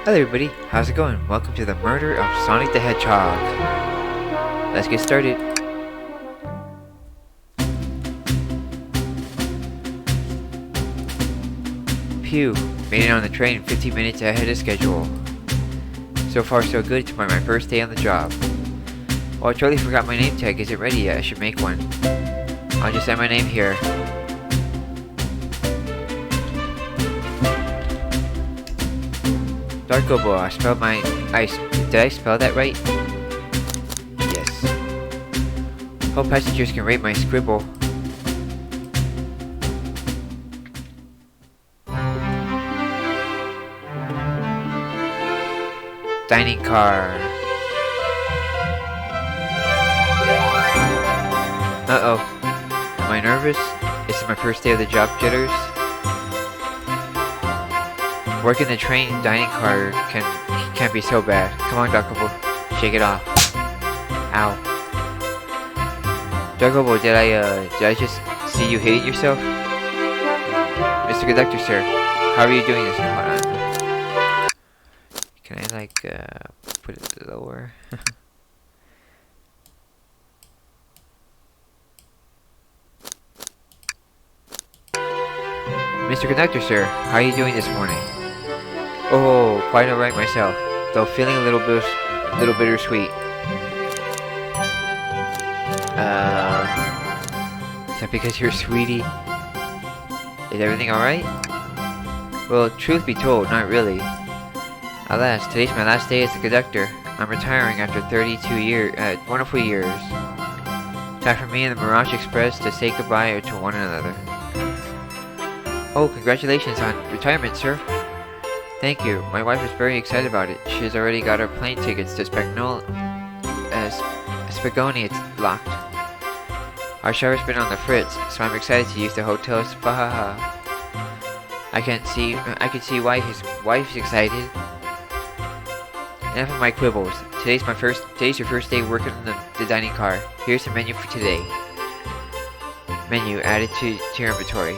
Hello everybody, how's it going? Welcome to the murder of Sonic the Hedgehog. Let's get started. Phew, made it on the train 15 minutes ahead of schedule. So far so good to my first day on the job. Well, I totally forgot my name tag isn't ready yet, I should make one. I'll just add my name here. Darkobo, I spelled my... did I spell that right? Yes. Hope passengers can rate my scribble. Dining car. Uh-oh. Am I nervous? This is my first day of the job, jitters. Working the train dining car can't be so bad. Come on, Darkobo. Shake it off. Ow. Darkobo, did I just see you hitting yourself? Mr. Conductor, sir, how are you doing this? Hold on. Can I, like, put it lower? Mr. Conductor, sir, how are you doing this morning? Oh, quite alright myself, though feeling a little bittersweet. Is that because you're a sweetie? Is everything alright? Well, truth be told, not really. Alas, today's my last day as a conductor. I'm retiring after 32 wonderful years. Time for me and the Mirage Express to say goodbye to one another. Oh, congratulations on retirement, sir. Thank you. My wife is very excited about it. She has already got her plane tickets to Spagoni. It's locked. Our shower's been on the fritz, so I'm excited to use the hotel spa. I can see why his wife's excited. Enough of my quibbles. Today's your first day working on the dining car. Here's the menu for today. Menu added to your inventory.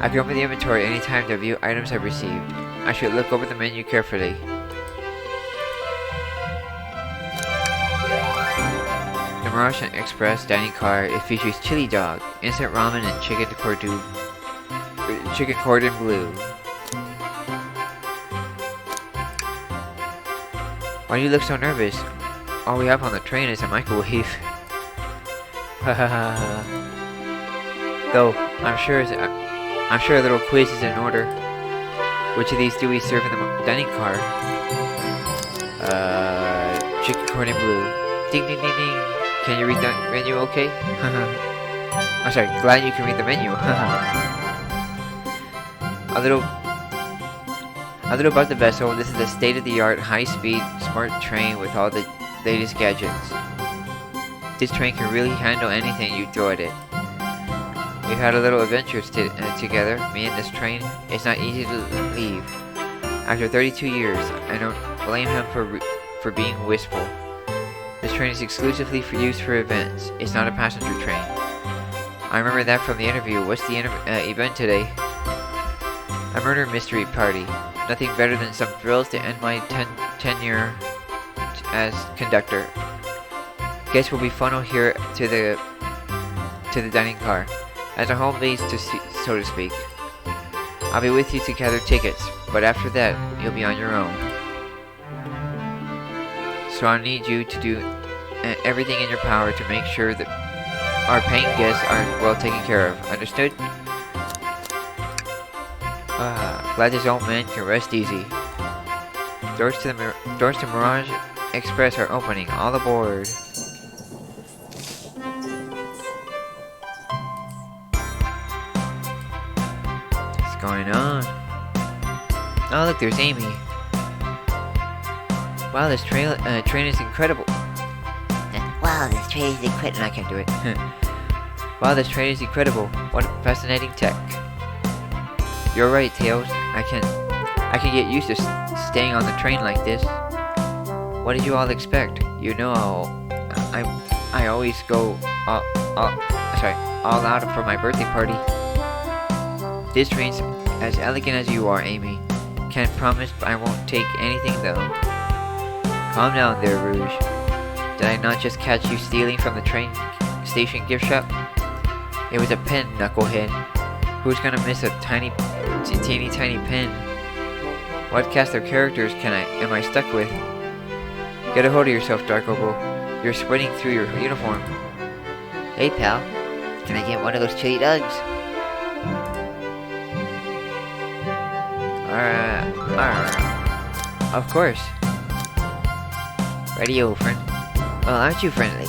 I can open the inventory anytime to view items I've received. I should look over the menu carefully. The Mirage Express dining car, it features chili dog, instant ramen, and chicken cordon bleu. Why do you look so nervous? All we have on the train is a microwave. Though, I'm sure a little quiz is in order. Which of these do we serve in the dining car? Chicken cordon bleu. Ding ding ding ding. Can you read the menu okay? I'm sorry, glad you can read the menu. A little about the vessel. This is a state-of-the-art, high-speed, smart train with all the latest gadgets. This train can really handle anything you throw at it. We've had a little adventure together, me and this train. It's not easy to leave. After 32 years, I don't blame him for being wistful. This train is exclusively used for events. It's not a passenger train. I remember that from the interview. What's the event today? A murder mystery party. Nothing better than some thrills to end my tenure as conductor. Guests will be funneled here to the dining car. As a home base, so to speak. I'll be with you to gather tickets, but after that, you'll be on your own. So I'll need you to do everything in your power to make sure that our paying guests are well taken care of. Understood? Glad this old man can rest easy. Doors to Mirage Express are opening. All aboard. Going on? Oh look, there's Amy. Wow, this train is incredible. Wow, this train is incredible. I can't do it. Wow, this train is incredible. What fascinating tech. You're right, Tails. I can get used to staying on the train like this. What did you all expect? You know, I always go all out for my birthday party. This train's as elegant as you are, Amy. Can't promise I won't take anything though. Calm down there, Rouge. Did I not just catch you stealing from the train station gift shop? It was a pen, knucklehead. Who's gonna miss a teeny tiny pen? What cast of characters am I stuck with? Get a hold of yourself, Dark Opal. You're sweating through your uniform. Hey pal, can I get one of those chili dogs? Of course. Radio, friend. Well, aren't you friendly?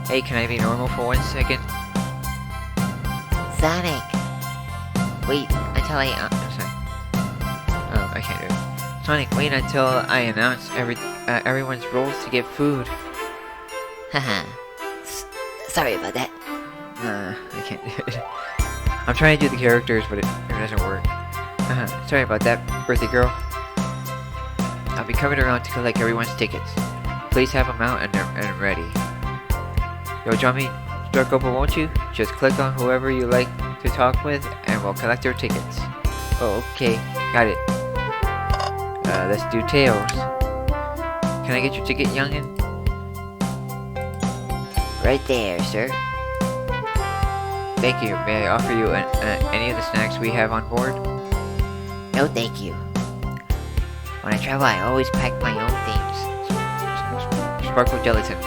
Hey, can I be normal for 1 second? Sonic! Wait until I'm sorry. Oh, I can't do it. Sonic, wait until I announce everyone's roles to get food. Haha. Sorry about that. I can't do it. I'm trying to do the characters, but it doesn't work. Sorry about that, birthday girl. I'll be coming around to collect everyone's tickets. Please have them out and ready. You'll join me, Dark Opal, won't you? Just click on whoever you like to talk with, and we'll collect their tickets. Oh, okay. Got it. Let's do Tails. Can I get your ticket, youngin? Right there, sir. Thank you. May I offer you any of the snacks we have on board? No, thank you. When I travel, I always pack my own things. Sparkle gelatin.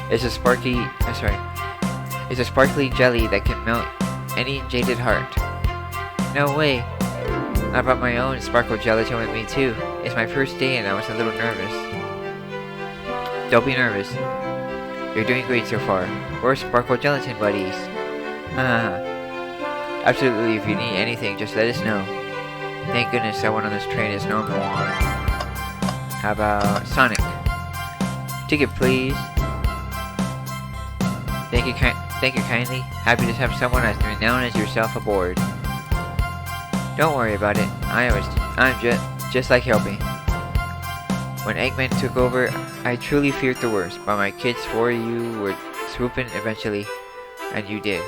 It's a sparkly jelly that can melt any jaded heart. No way. I brought my own sparkle gelatin with me too. It's my first day and I was a little nervous. Don't be nervous. You're doing great so far. We're sparkle gelatin buddies. Absolutely, if you need anything, just let us know. Thank goodness someone on this train is normal. How about Sonic? Ticket, please. Thank you kindly. Happy to have someone as renowned as yourself aboard. Don't worry about it. I'm just like helping. When Eggman took over, I truly feared the worst, but my kids swore you would swoop in eventually, and you did.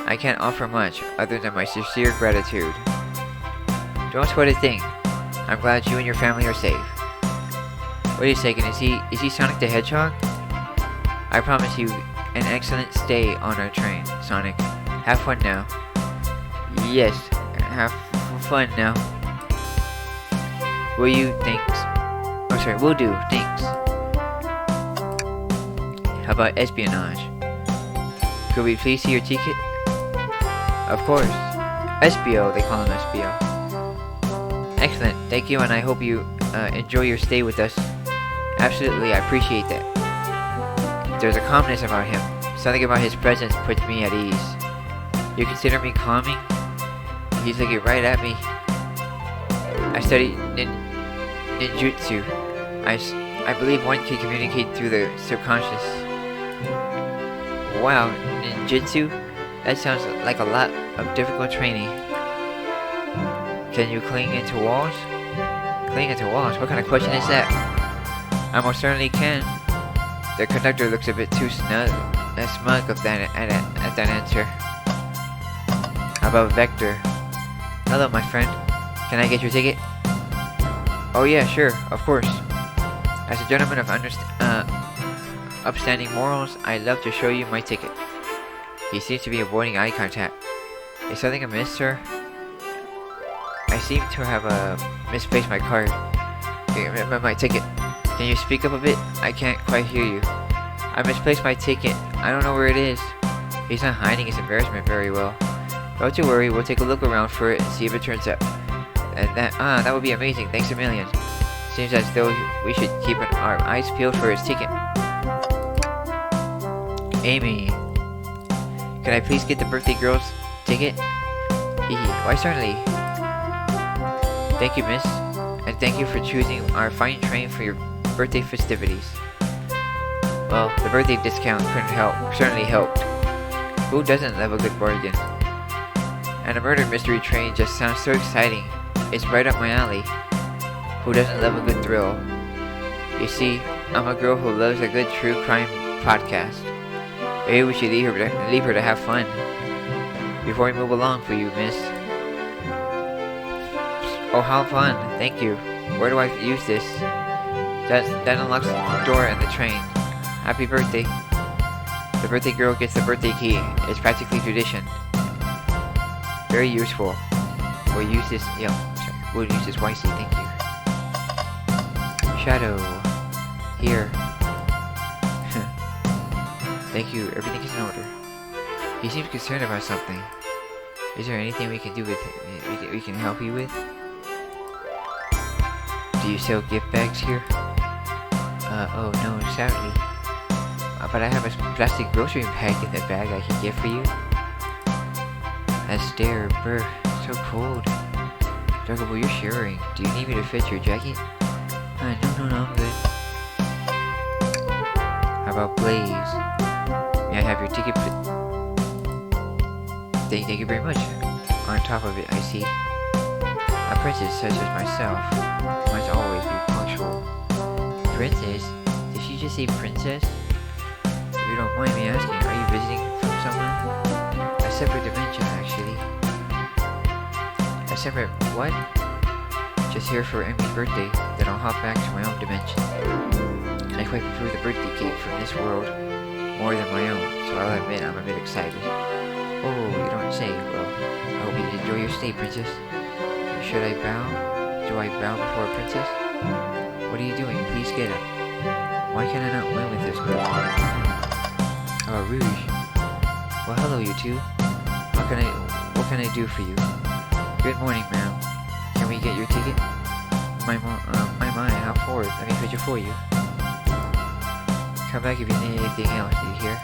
I can't offer much other than my sincere gratitude. Don't sweat a thing. I'm glad you and your family are safe. Wait a second, is he Sonic the Hedgehog? I promise you an excellent stay on our train, Sonic. Have fun now. Yes, have fun now. Will you? Thanks. Oh, sorry, will do. Thanks. How about espionage? Could we please see your ticket? Of course. Espio, they call him Espio. Excellent, thank you, and I hope you enjoy your stay with us. Absolutely, I appreciate that. There's a calmness about him. Something about his presence puts me at ease. You consider me calming? He's looking right at me. I studied ninjutsu. I believe one can communicate through the subconscious. Wow, ninjutsu? That sounds like a lot of difficult training. Can you cling into walls? Cling into walls? What kind of question is that? I most certainly can. The conductor looks a bit too smug at that answer. How about Vector? Hello, my friend. Can I get your ticket? Oh yeah, sure, of course. As a gentleman of upstanding morals, I'd love to show you my ticket. He seems to be avoiding eye contact. Is something amiss, sir? I seem to have misplaced my card. My ticket. Can you speak up a bit? I can't quite hear you. I misplaced my ticket. I don't know where it is. He's not hiding his embarrassment very well. Don't you worry, we'll take a look around for it and see if it turns up. And that would be amazing. Thanks a million. Seems as though we should keep our eyes peeled for his ticket. Amy, can I please get the birthday girl's ticket? Why certainly. Thank you, miss. And thank you for choosing our fine train for your birthday festivities. Well, the birthday discount certainly helped. Who doesn't love a good bargain? And a murder mystery train just sounds so exciting. It's right up my alley. Who doesn't love a good thrill? You see, I'm a girl who loves a good true crime podcast. Maybe we should leave her to have fun. Before we move along for you, miss. Oh, how fun. Thank you. Where do I use this? That unlocks the door and the train. Happy birthday. The birthday girl gets the birthday key. It's practically tradition. Very useful. We'll use this, we'll use this wisely, thank you. Shadow. Here. Thank you, everything is in order. He seems concerned about something. Is there anything we can do with it? We can help you with? Do you sell gift bags here? Oh no, sadly. But I have a plastic grocery bag in the bag I can get for you. That stare, brr, so cold. Darkable, you're shivering. Do you need me to fit your jacket? No, I'm good. How about Blaze? May I have your ticket, please? Thank you very much. On top of it, I see. A princess such as myself must always be punctual. Princess? Did she just say princess? If you don't mind me asking, are you visiting from someone? A separate dimension, actually. A separate what? Just here for Emmy's birthday, then I'll hop back to my own dimension. I quite prefer the birthday cake from this world more than my own, so I'll admit I'm a bit excited. Oh, you don't say. Well, I hope you enjoy your stay, princess. Should I bow? Do I bow before a princess? What are you doing? Please get up. Why can I not win with this girl? Oh, Rouge. Well, hello, you two. What can I do for you? Good morning, ma'am. Can we get your ticket? My, how forward. Let me fetch it for you. Come back if you need anything else, do you hear?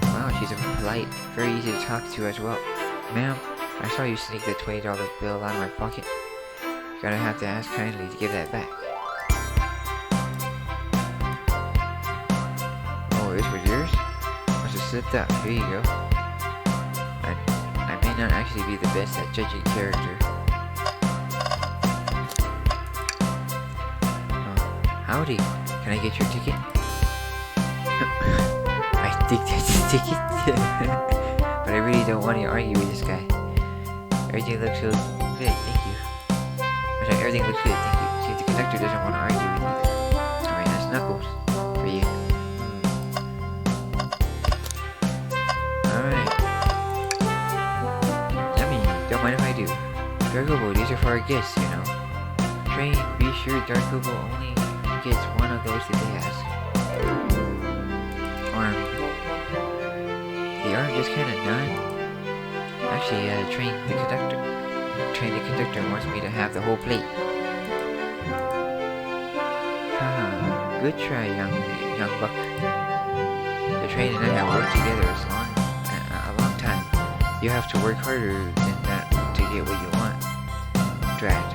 Wow, she's polite. Very easy to talk to as well. Ma'am, I saw you sneak the $20 bill out of my pocket. Gonna have to ask kindly to give that back. Oh, this was yours? Must have slipped out. Here you go. I may not actually be the best at judging character. Howdy. Can I get your ticket? I think that's a ticket. But I really don't want to argue with this guy. Everything looks so good, thank you. I'm sorry, everything looks good, thank you. See if the conductor doesn't want to argue with either. Alright, that's Knuckles. For you. Alright. Yummy, don't mind if I do. Darkobo, these are for our guests, you know. Train, be sure Darkobo only gets one of those that they ask. Arm. The arm just kinda none. Actually, train the conductor wants me to have the whole plate. Haha, good try, young buck. The train and I have worked together a long time. You have to work harder than that to get what you want. Drat.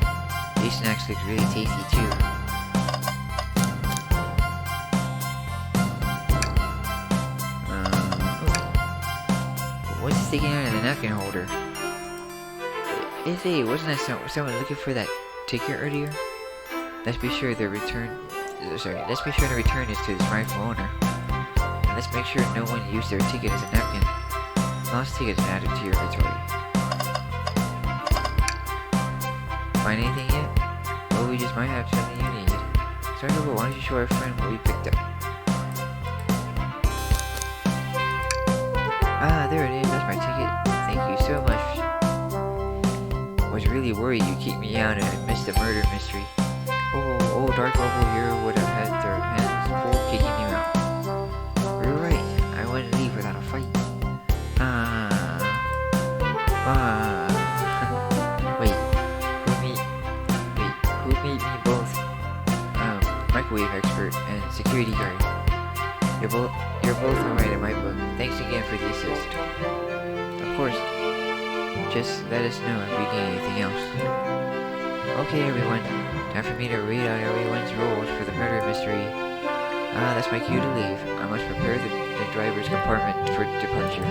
These snacks look really tasty too. What's sticking out of the napkin holder? Wasn't that someone looking for that ticket earlier? Let's be sure the return is to its rightful owner. And let's make sure no one used their ticket as a napkin. Lost tickets added to your inventory. Find anything yet? Well, we just might have something you need. Sorry, but why don't you show our friend what we picked up? Ah, there it is. That's my ticket. Thank you so much. I was really worried you'd keep me out and I'd miss the murder mystery. Oh, Darkobo here would have had their hands full kicking you out. You're right. I wouldn't leave without a fight. Wait, who made me both microwave expert and security guard? You're both alright in my book. Thanks again for the assist. Of course. Just let us know if you need anything else. Okay, everyone. Time for me to read out everyone's roles for the murder mystery. That's my cue to leave. I must prepare the driver's compartment for departure.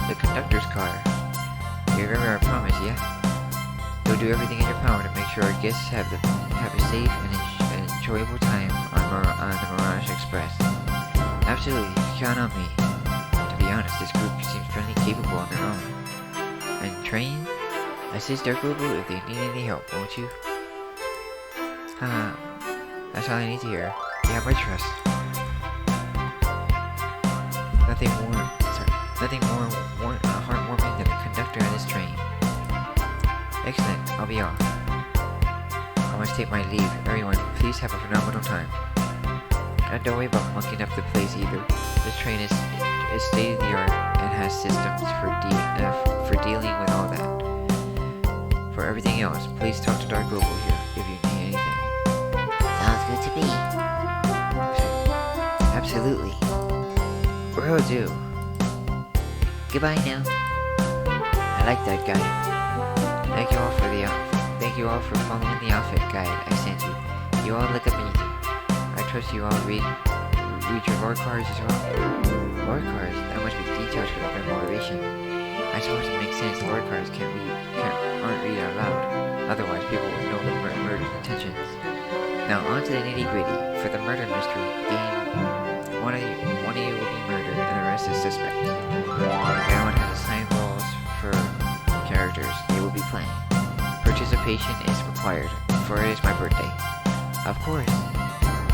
The conductor's car. You remember our promise, yeah? You'll do everything in your power to make sure our guests have a safe and enjoyable time on the Mirage Express. Absolutely, count on me. To be honest, this group seems friendly, capable on their own. And Train? Assist our Global if they need any help, won't you? Haha, that's all I need to hear. You have my trust. Nothing more heartwarming than the conductor on this train. Excellent, I'll be off. I must take my leave. Everyone, please have a phenomenal time. And don't worry about mucking up the place either. This train is state of the art and has systems for dealing with all that. For everything else, please talk to Dark Global here if you need anything. Sounds good to me. Absolutely. Will do. Goodbye now. I like that guy. Thank you all for following the outfit guide I sent you. You all look amazing. I trust you all read your lore cards as well. Lore cards? That must be details for their motivation. I suppose it makes sense. Lore cards aren't read out loud. Otherwise, people would know the murder's intentions. Now on to the nitty-gritty. For the murder mystery game, one of you will be murdered and the rest is suspect. Everyone has assigned roles for characters they will be playing. Participation is required, for it is my birthday. Of course,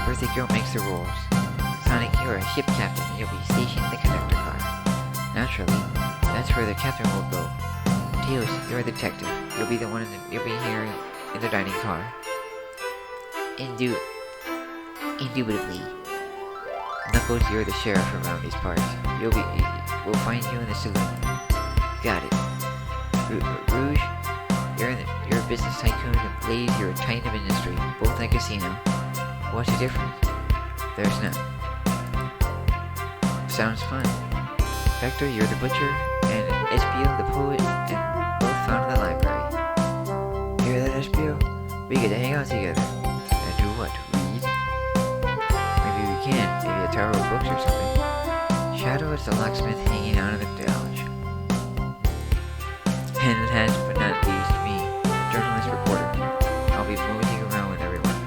birthday girl makes the rules. Sonic, you're a ship captain and you'll be stationed in the conductor car. Naturally, that's where the captain will go. Tails, you're a detective. You'll be here in the dining car. Indubitably. Knuckles, you're the sheriff around these parts. We'll find you in the saloon. Got it. Rouge, you're a business tycoon, and Blaze, you're a titan of industry, both in a casino. What's the difference? There's none. Sounds fun. Vector, you're the butcher, and Espio, the poet, and both found in the library. Hear that, Espio? We get to hang out together. And do what? Read? Maybe we can. Maybe a tower of books or something. Shadow is the locksmith hanging out in the lounge. And last but not least, me, journalist reporter. I'll be moving around with everyone.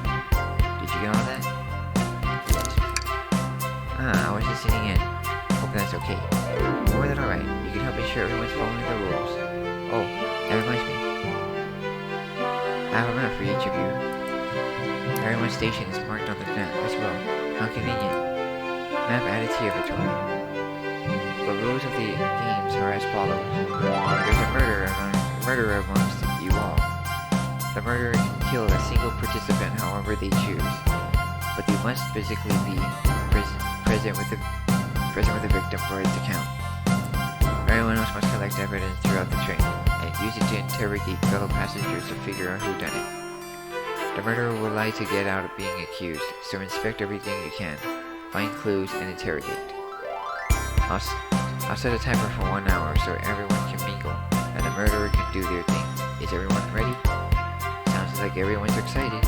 Did you get all that? Yes. I was just sitting in. Hope that's okay. More than alright. You can help me sure everyone's following the rules. Oh, that reminds me. I have a map for each of you. Everyone's station is marked on the map as well. How convenient. Map added to your inventory. The rules of the games are as follows. There's a murderer amongst you all. The murderer can kill a single participant however they choose, but they must physically be present with the victim for it to count. Everyone else must collect evidence throughout the train and use it to interrogate fellow passengers to figure out who done it. The murderer will lie to get out of being accused, so inspect everything you can, find clues, and interrogate. I'll set a timer for 1 hour so everyone can mingle, and the murderer can do their thing. Is everyone ready? Sounds like everyone's excited.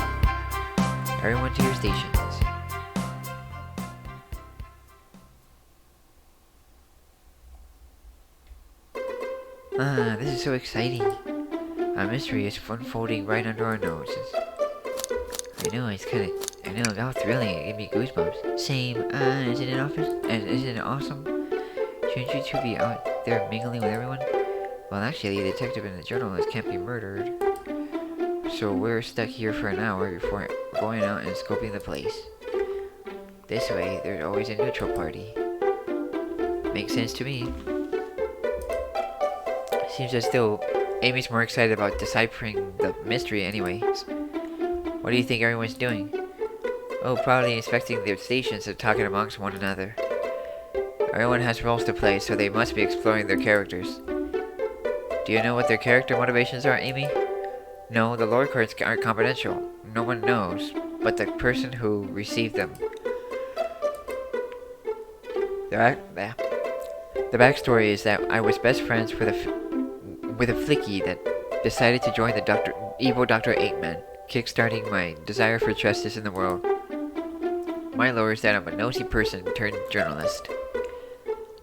Everyone to your stations. This is so exciting. A mystery is unfolding right under our noses. I know, how thrilling. It gave me goosebumps. Same, isn't it awesome? Shouldn't you two be out there mingling with everyone? Well, actually, the detective and the journalist can't be murdered. So we're stuck here for an hour before going out and scoping the place. This way, there's always a neutral party. Makes sense to me. Seems as though Amy's more excited about deciphering the mystery anyways. What do you think everyone's doing? Oh, probably inspecting their stations and talking amongst one another. Everyone has roles to play, so they must be exploring their characters. Do you know what their character motivations are, Amy? No, the lore cards aren't confidential. No one knows, but the person who received them. The backstory is that I was best friends with a flicky that decided to join the evil Dr. Eggman, kickstarting my desire for justice in the world. My lore is that I'm a nosy person turned journalist.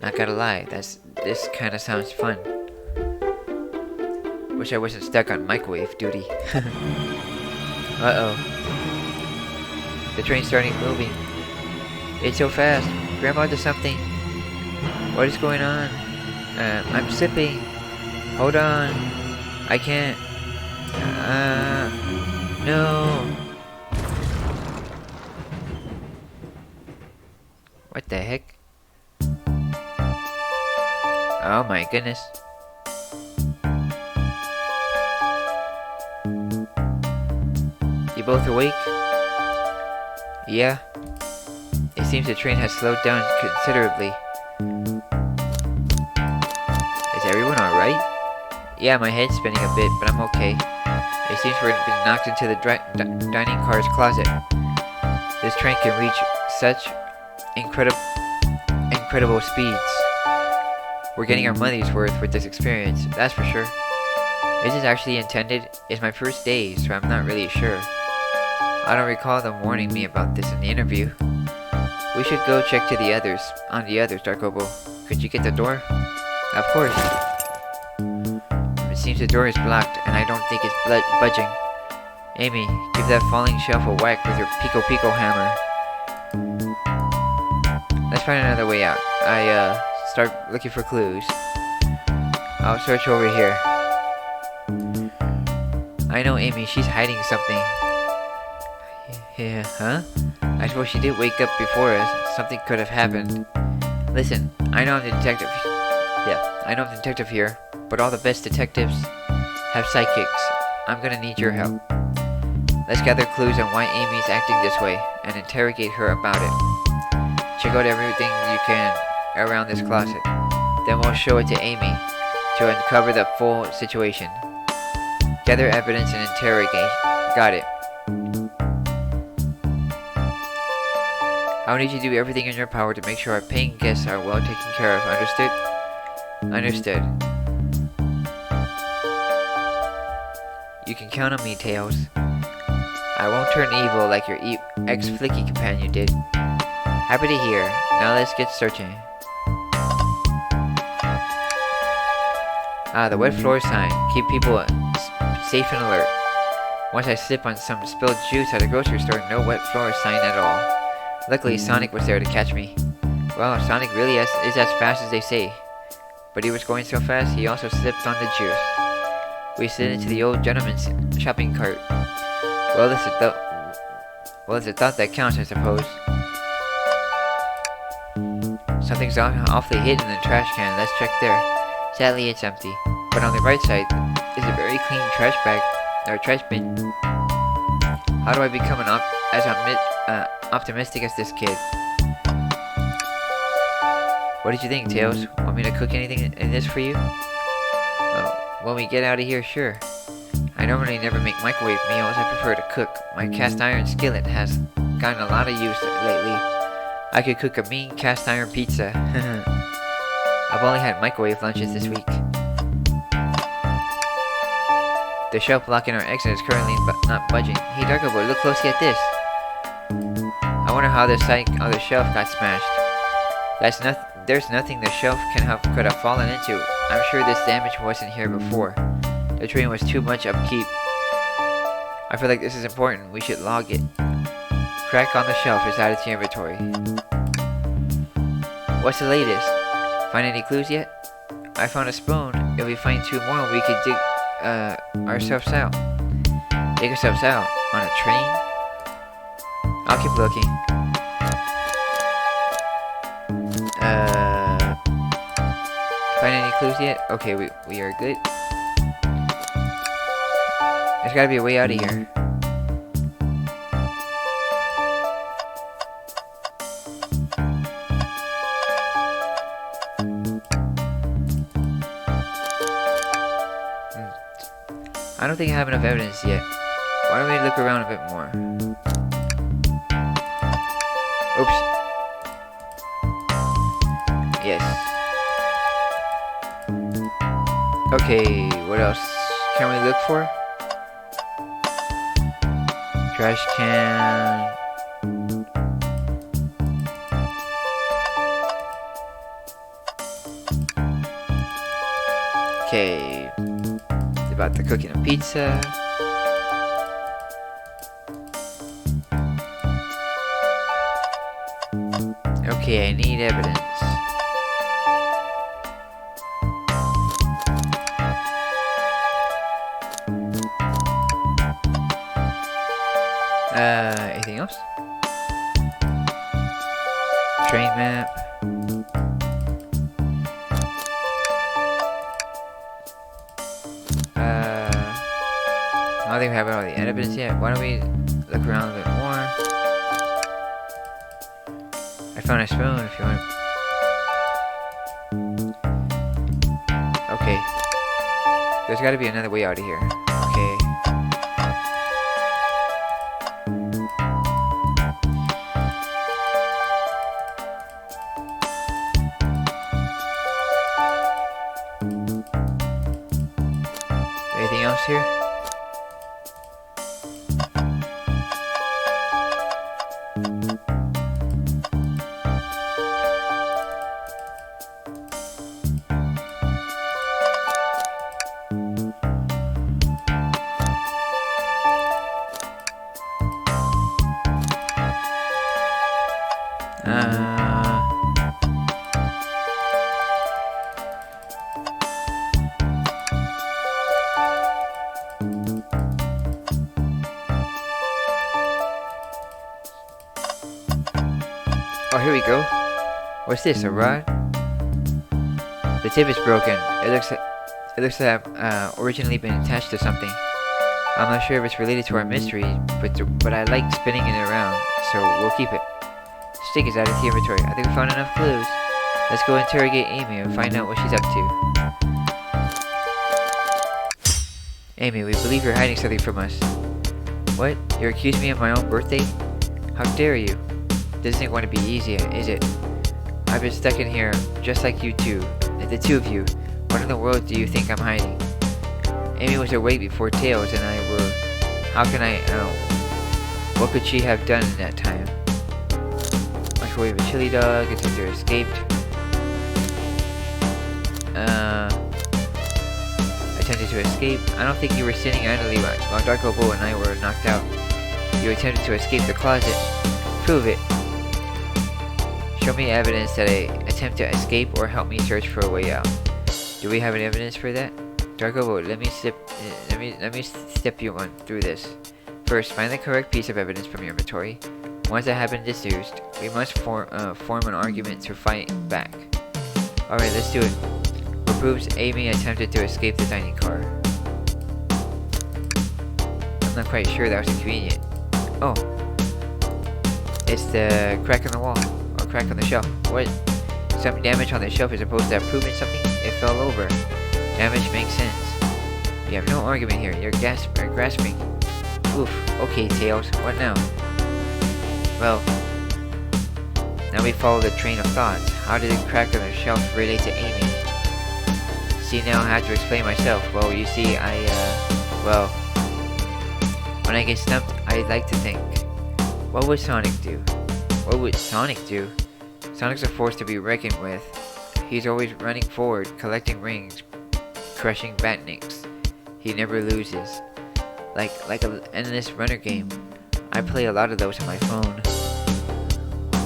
Not gonna lie, this kinda sounds fun. Wish I wasn't stuck on microwave duty. Uh-oh. The train's starting moving. It's so fast. Grandma does something. What is going on? I'm sipping. Hold on. I can't. No. What the heck? Oh my goodness. You both awake? Yeah. It seems the train has slowed down considerably. Is everyone alright? Yeah, my head's spinning a bit, but I'm okay. It seems we've been knocked into the dining car's closet. This train can reach such incredible speeds. We're getting our money's worth with this experience, that's for sure. Is this actually intended? It's my first day, so I'm not really sure. I don't recall them warning me about this in the interview. We should go check on the others, Dark Oboe. Could you get the door? Of course. It seems the door is blocked, and I don't think it's budging. Amy, give that falling shelf a whack with your Pico Pico hammer. Let's find another way out. I start looking for clues. I'll search over here. I know Amy, she's hiding something. Yeah, huh? I suppose she did wake up before us. Something could have happened. Listen, I know I'm the detective. Yeah, I know I'm the detective here, but all the best detectives have sidekicks. I'm gonna need your help. Let's gather clues on why Amy's acting this way and interrogate her about it. Check out everything you can around this closet. Then we'll show it to Amy to uncover the full situation. Gather evidence and interrogate. Got it. I'll need you to do everything in your power to make sure our paying guests are well taken care of. Understood? Understood. You can count on me, Tails. I won't turn evil like your ex-flicky companion did. Happy to hear. Now let's get searching. The wet floor sign. Keep people safe and alert. Once I slip on some spilled juice at a grocery store, no wet floor sign at all. Luckily, Sonic was there to catch me. Well, Sonic really is as fast as they say. But he was going so fast, he also slipped on the juice. We slid into the old gentleman's shopping cart. Well, it's a thought that counts, I suppose. Something's awfully hidden in the trash can. Let's check there. Sadly, it's empty. But on the right side is a very clean trash bin. How do I become optimistic as this kid? What did you think, Tails? Want me to cook anything in this for you? When we get out of here, sure. I normally never make microwave meals. I prefer to cook. My cast iron skillet has gotten a lot of use lately. I could cook a mean cast iron pizza. I've only had microwave lunches this week. The shelf blocking our exit is currently not budging. Hey, Dark Oboe, look closely at this. I wonder how the shelf got smashed. There's nothing the shelf could have fallen into. I'm sure this damage wasn't here before. The train was too much upkeep. I feel like this is important. We should log it. Crack on the shelf is added to your inventory. What's the latest? Find any clues yet? I found a spoon. If we find two more, we could dig ourselves out. Dig ourselves out? On a train? I'll keep looking. Find any clues yet? Okay, we are good. There's gotta be a way out of here. I don't think I have enough evidence yet. Why don't we look around a bit more? Oops. Yes. Okay, what else can we look for? Trash can. Okay. It's about the cooking of pizza. Okay, I need evidence. Anything else? Train map. I don't think we have all the evidence yet. Why don't we look around a bit more? I found a spoon if you want. Okay. There's gotta be another way out of here. Okay. Anything else here? Oh, here we go. What's this? A rod? The tip is broken. It looks to have originally been attached to something. I'm not sure if it's related to our mystery, but I like spinning it around, so we'll keep it. Stick is added to the inventory. I think we found enough clues. Let's go interrogate Amy and find out what she's up to. Amy, we believe you're hiding something from us. What? You accused me of my own birthday? How dare you? This isn't going to be easy, is it? I've been stuck in here, just like you two. The two of you. What in the world do you think I'm hiding? Amy was awake before Tails and I were... How can I... what could she have done in that time? Microwave a chili dog, it's either escaped. Attempted to escape. I don't think you were sitting idly while Darko Bo and I were knocked out. You attempted to escape the closet. Prove it. Show me evidence that I attempt to escape or help me search for a way out. Do we have any evidence for that? Darko Bo, let me step you on through this. First, find the correct piece of evidence from your inventory. Once that has been deduced, we must form an argument to fight back. Alright, let's do it. What proves Amy attempted to escape the dining car? I'm not quite sure that was convenient. Oh. It's the crack in the wall, or crack on the shelf. What? Some damage on the shelf is supposed to have proven something? It fell over. Damage makes sense. You have no argument here, you're grasping. Oof, okay Tails, what now? Well, now we follow the train of thoughts. How did the crack on the shelf relate to Amy? See, now I have to explain myself. Well, you see, well, when I get stumped, I like to think. What would Sonic do? What would Sonic do? Sonic's a force to be reckoned with. He's always running forward, collecting rings, crushing batniks. He never loses. Like an endless runner game. I play a lot of those on my phone.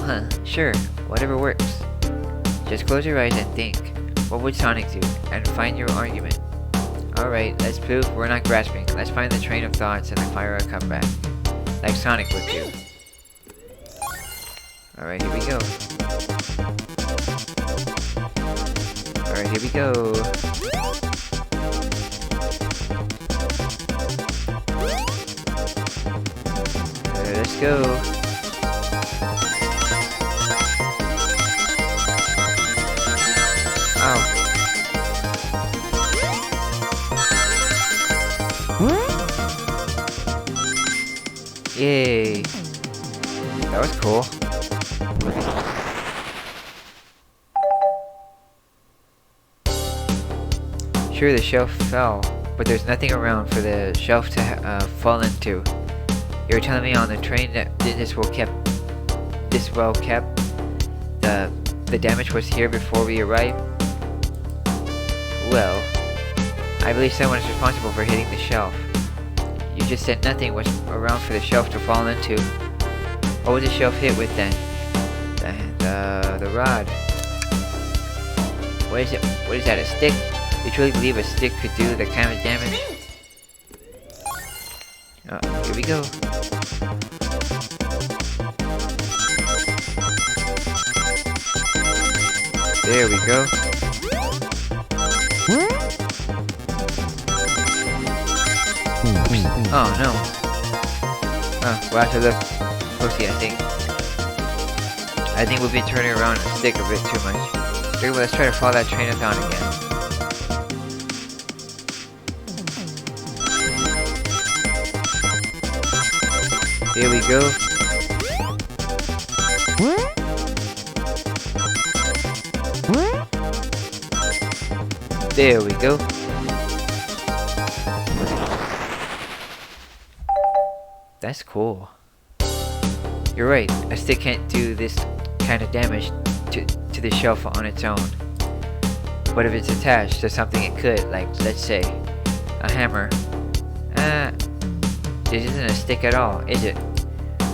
Huh, sure, whatever works. Just close your eyes and think. What would Sonic do? And find your argument. Alright, let's prove we're not grasping. Let's find the train of thoughts and fire a comeback. Like Sonic would do. Alright, here we go. Alright, here we go. Let's go. Ow. Yay. That was cool. Sure, the shelf fell, but there's nothing around for the shelf to fall into. You're telling me on the train that this well kept? The damage was here before we arrived? Well, I believe someone is responsible for hitting the shelf. You just said nothing was around for the shelf to fall into. What was the shelf hit with then? The rod. What is it? What is that, a stick? You truly believe a stick could do that kind of damage? Here we go. There we go. Oh no. Oh, we'll have to look closely, I think. I think we've been turning around a stick a bit too much. Okay, well, let's try to follow that train of thought again. Here we go. There we go. That's cool. You're right, a stick can't do this kind of damage to the shelf on its own. But if it's attached to something it could, like, let's say, a hammer. This isn't a stick at all, is it?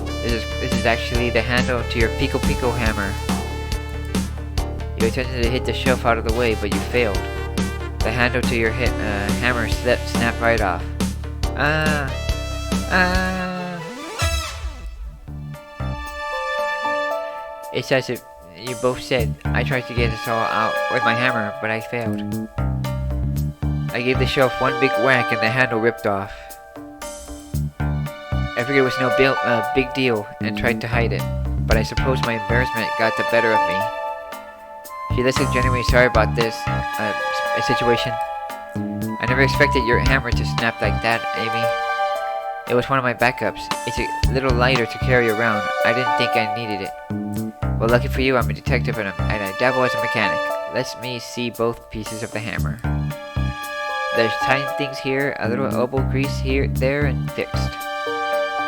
This is actually the handle to your Pico Pico hammer. You attempted to hit the shelf out of the way, but you failed. The handle to your hammer snapped right off. It's as if you both said, I tried to get this all out with my hammer, but I failed. I gave the shelf one big whack and the handle ripped off. I figured it was no big deal and tried to hide it, but I suppose my embarrassment got the better of me. She looks genuinely sorry about this situation. I never expected your hammer to snap like that, Amy. It was one of my backups. It's a little lighter to carry around. I didn't think I needed it. Well, lucky for you, I'm a detective and I dabble as a mechanic. Let me see both pieces of the hammer. There's tiny things here, a little elbow grease here, there, and fixed.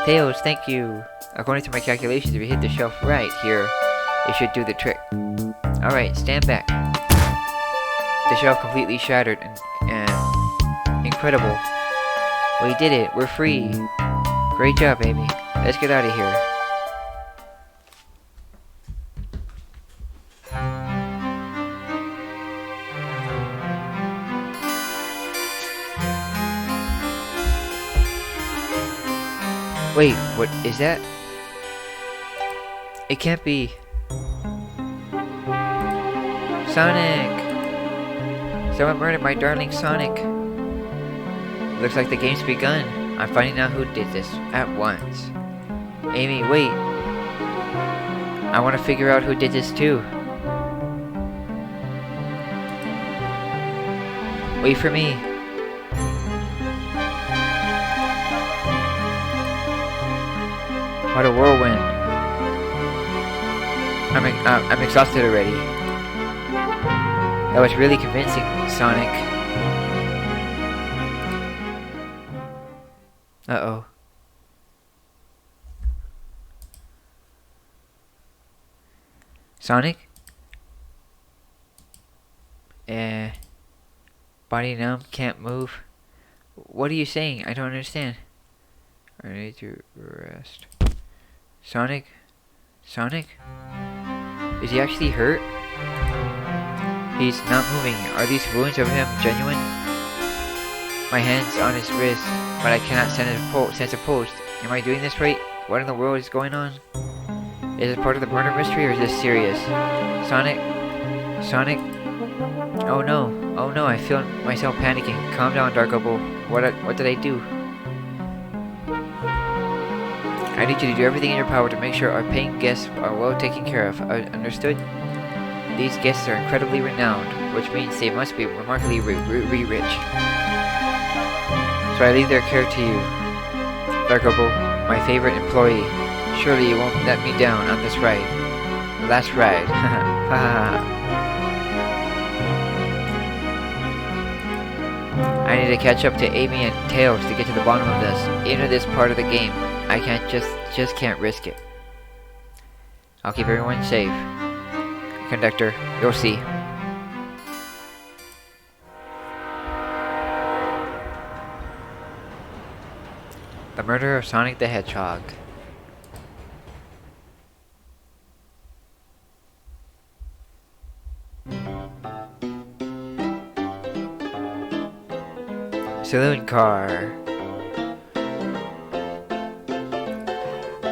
Tails, thank you. According to my calculations, if you hit the shelf right here, it should do the trick. Alright, stand back. The shelf completely shattered and incredible. We did it, we're free. Great job, Amy. Let's get out of here. Wait, what is that? It can't be. Sonic! Someone murdered my darling Sonic. Looks like the game's begun. I'm finding out who did this at once. Amy, wait. I want to figure out who did this too. Wait for me. What a whirlwind. I'm exhausted already. That was really convincing, Sonic. Uh-oh. Sonic? Body numb, can't move. What are you saying? I don't understand. I need to rest. Sonic? Sonic? Is he actually hurt? He's not moving. Are these wounds of him genuine? My hand's on his wrist, but I cannot sense a pulse. Am I doing this right? What in the world is going on? Is it part of the murder mystery or is this serious? Sonic? Sonic? Oh no. Oh no, I feel myself panicking. Calm down, Darkobo. What did I do? I need you to do everything in your power to make sure our paying guests are well taken care of. Understood? These guests are incredibly renowned, which means they must be remarkably rich. So I leave their care to you, Darkobo, my favorite employee. Surely you won't let me down on this ride. The last ride. I need to catch up to Amy and Tails to get to the bottom of this. Into this part of the game. I just can't risk it. I'll keep everyone safe. Conductor, you'll see. The murder of Sonic the Hedgehog. Saloon car.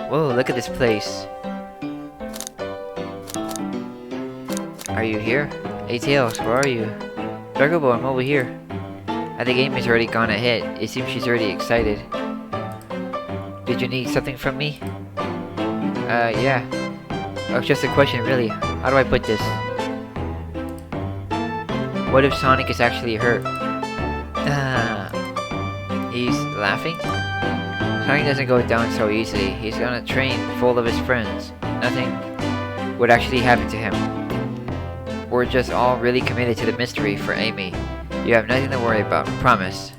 Whoa, look at this place. Are you here? Hey Tails, where are you? Dragobo, I'm over here. The game has already gone ahead. It seems she's already excited. Did you need something from me? Yeah. Oh, it's just a question, really. How do I put this? What if Sonic is actually hurt? He's laughing? Sonic doesn't go down so easily. He's on a train full of his friends. Nothing would actually happen to him. We're just all really committed to the mystery for Amy. You have nothing to worry about, promise.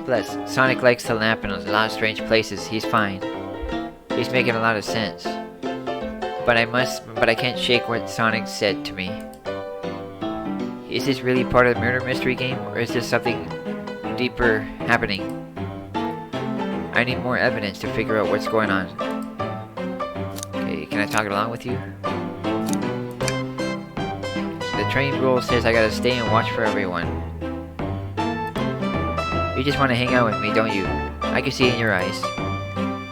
Plus, Sonic likes to lamp in a lot of strange places. He's fine. He's making a lot of sense. But I can't shake what Sonic said to me. Is this really part of the murder mystery game, or is this something deeper happening? I need more evidence to figure out what's going on. Okay, can I talk along with you? The train rule says I gotta stay and watch for everyone. You just want to hang out with me, don't you? I can see it in your eyes.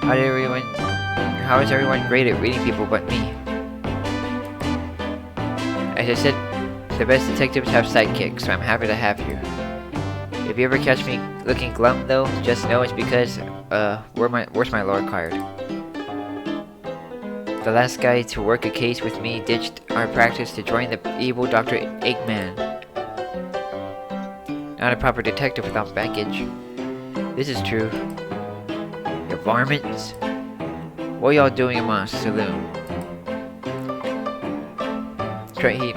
How is everyone great at reading people but me? As I said, the best detectives have sidekicks, so I'm happy to have you. If you ever catch me looking glum though, just know it's because, where's my lore card? The last guy to work a case with me ditched our practice to join the evil Dr. Eggman. Not a proper detective without baggage. This is true. Your varmints? What are y'all doing in my saloon?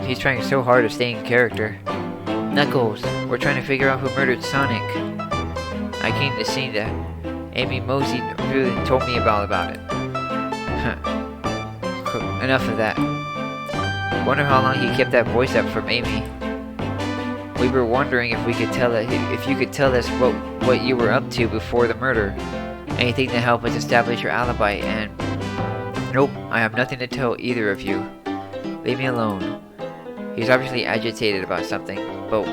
He's trying so hard to stay in character. Knuckles, we're trying to figure out who murdered Sonic. I came to see that. Amy Mosey really told me about it. Enough of that. Wonder how long he kept that voice up from Amy. We were wondering if you could tell us what you were up to before the murder. Anything to help us establish your alibi, and nope, I have nothing to tell either of you. Leave me alone. He's obviously agitated about something, but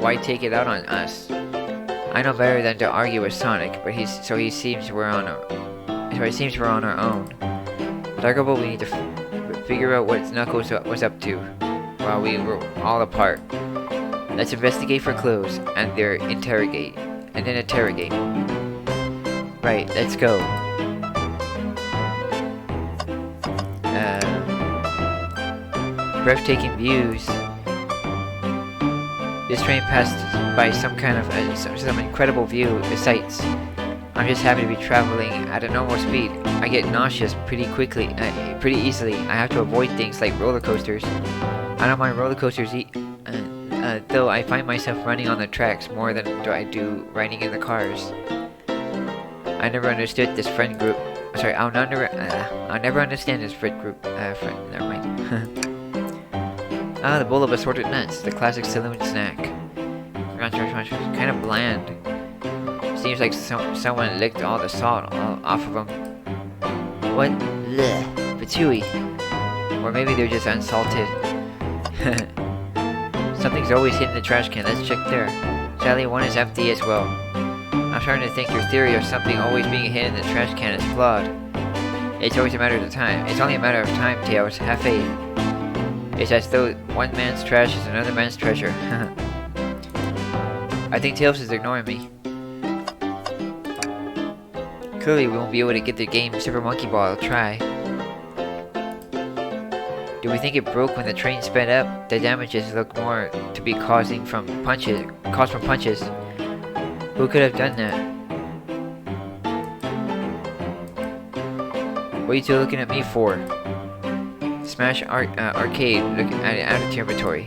why take it out on us? I know better than to argue with Sonic, but it seems we're on our own. Darkable, we need to figure out what Knuckles was up to while we were all apart. Let's investigate for clues and then interrogate. Right, let's go. Breathtaking views. This train passed by some incredible view of sights. I'm just happy to be traveling at a normal speed. I get nauseous pretty easily. I have to avoid things like roller coasters. I don't mind roller coasters though I find myself running on the tracks more than I do riding in the cars. I never understood this friend group. Sorry, I'll never understand this friend group. Never mind. The bowl of assorted nuts, the classic saloon snack. Kind of bland. Seems like someone licked all the salt off of them. What? Blech. Patooey. Or maybe they're just unsalted. Something's always hidden in the trash can. Let's check there. Sadly, one is empty as well. I'm starting to think your theory of something always being hidden in the trash can is flawed. It's always a matter of time. It's only a matter of time, Tails. Have faith. It's as though one man's trash is another man's treasure. I think Tails is ignoring me. Clearly, we won't be able to get the game Super Monkey Ball. I'll try. Do we think it broke when the train sped up? The damages look more to be caused from punches. Who could have done that? What are you two looking at me for? Smash Arcade, look at it out of your inventory.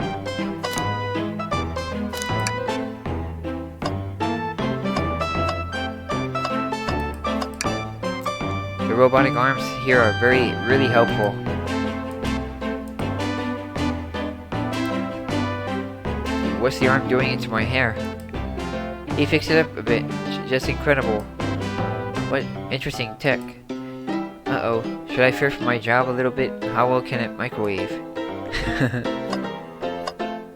The robotic arms here are really helpful. What's the arm doing into my hair? He fixed it up a bit. Just incredible. What interesting tech. Uh-oh. Should I fear for my job a little bit? How well can it microwave?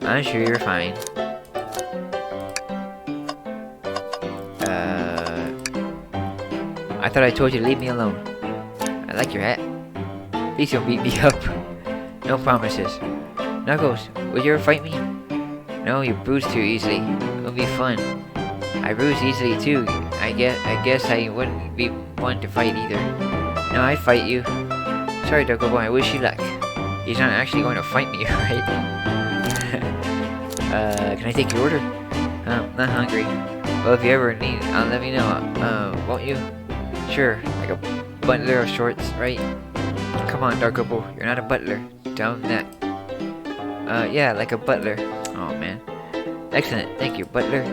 I'm sure you're fine. I thought I told you to leave me alone. I like your hat. Please don't beat me up. No promises. Knuckles, would you ever fight me? No, you bruise too easily. It'll be fun. I bruise easily too. I guess I wouldn't be one to fight either. No, I'd fight you. Sorry, Dokobo, I wish you luck. He's not actually going to fight me, right? Can I take your order? Not hungry. Well, if you ever need, let me know. Won't you? Sure, like a butler of sorts, right? Come on, Dokobo, you're not a butler. Tell him that. Yeah, like a butler. Oh, man. Excellent, thank you, butler.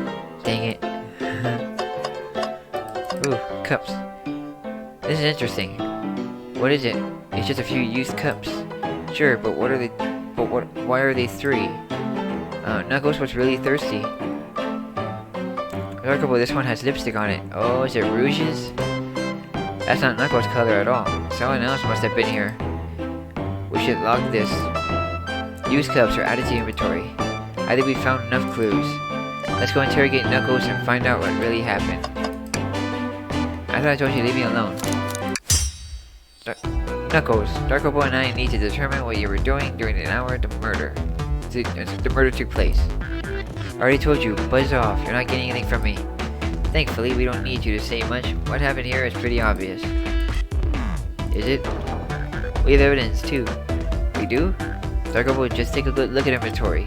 Dang it. Ooh, cups. This is interesting. What is it? It's just a few used cups. Sure, but what are they? Why are they 3? Knuckles was really thirsty. Remarkable, this one has lipstick on it. Oh, is it Rouge's? That's not Knuckles' color at all. Someone else must have been here. We should log this. Used cups are added to inventory. I think we found enough clues. Let's go interrogate Knuckles and find out what really happened. I thought I told you to leave me alone. Knuckles, Darkobo and I need to determine what you were doing during the hour the murder took place. I already told you, buzz off, you're not getting anything from me. Thankfully, we don't need you to say much. What happened here is pretty obvious. Is it? We have evidence, too. We do? Darkobo, just take a good look at inventory.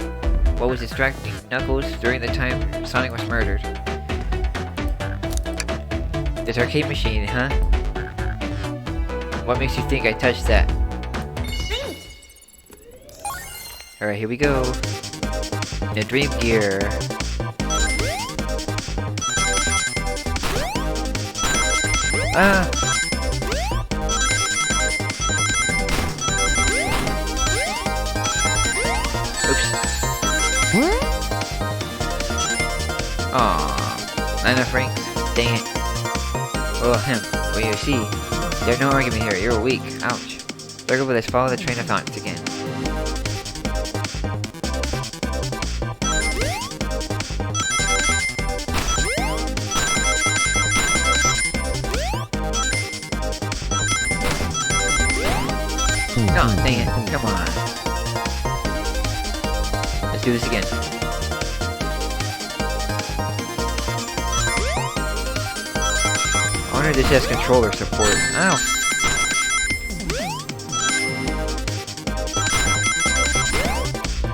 What was distracting Knuckles during the time Sonic was murdered? This arcade machine, huh? What makes you think I touched that? Alright, here we go. The Dream Gear. Ah! Oops. Aww. Not enough ranks. Dang it. Oh, well, you see, there's no argument here. You're weak. Ouch. Darkobo, let's follow the train of thoughts again. Oh, dang it. Come on. Let's do this again. I wonder if this has controller support. Ow!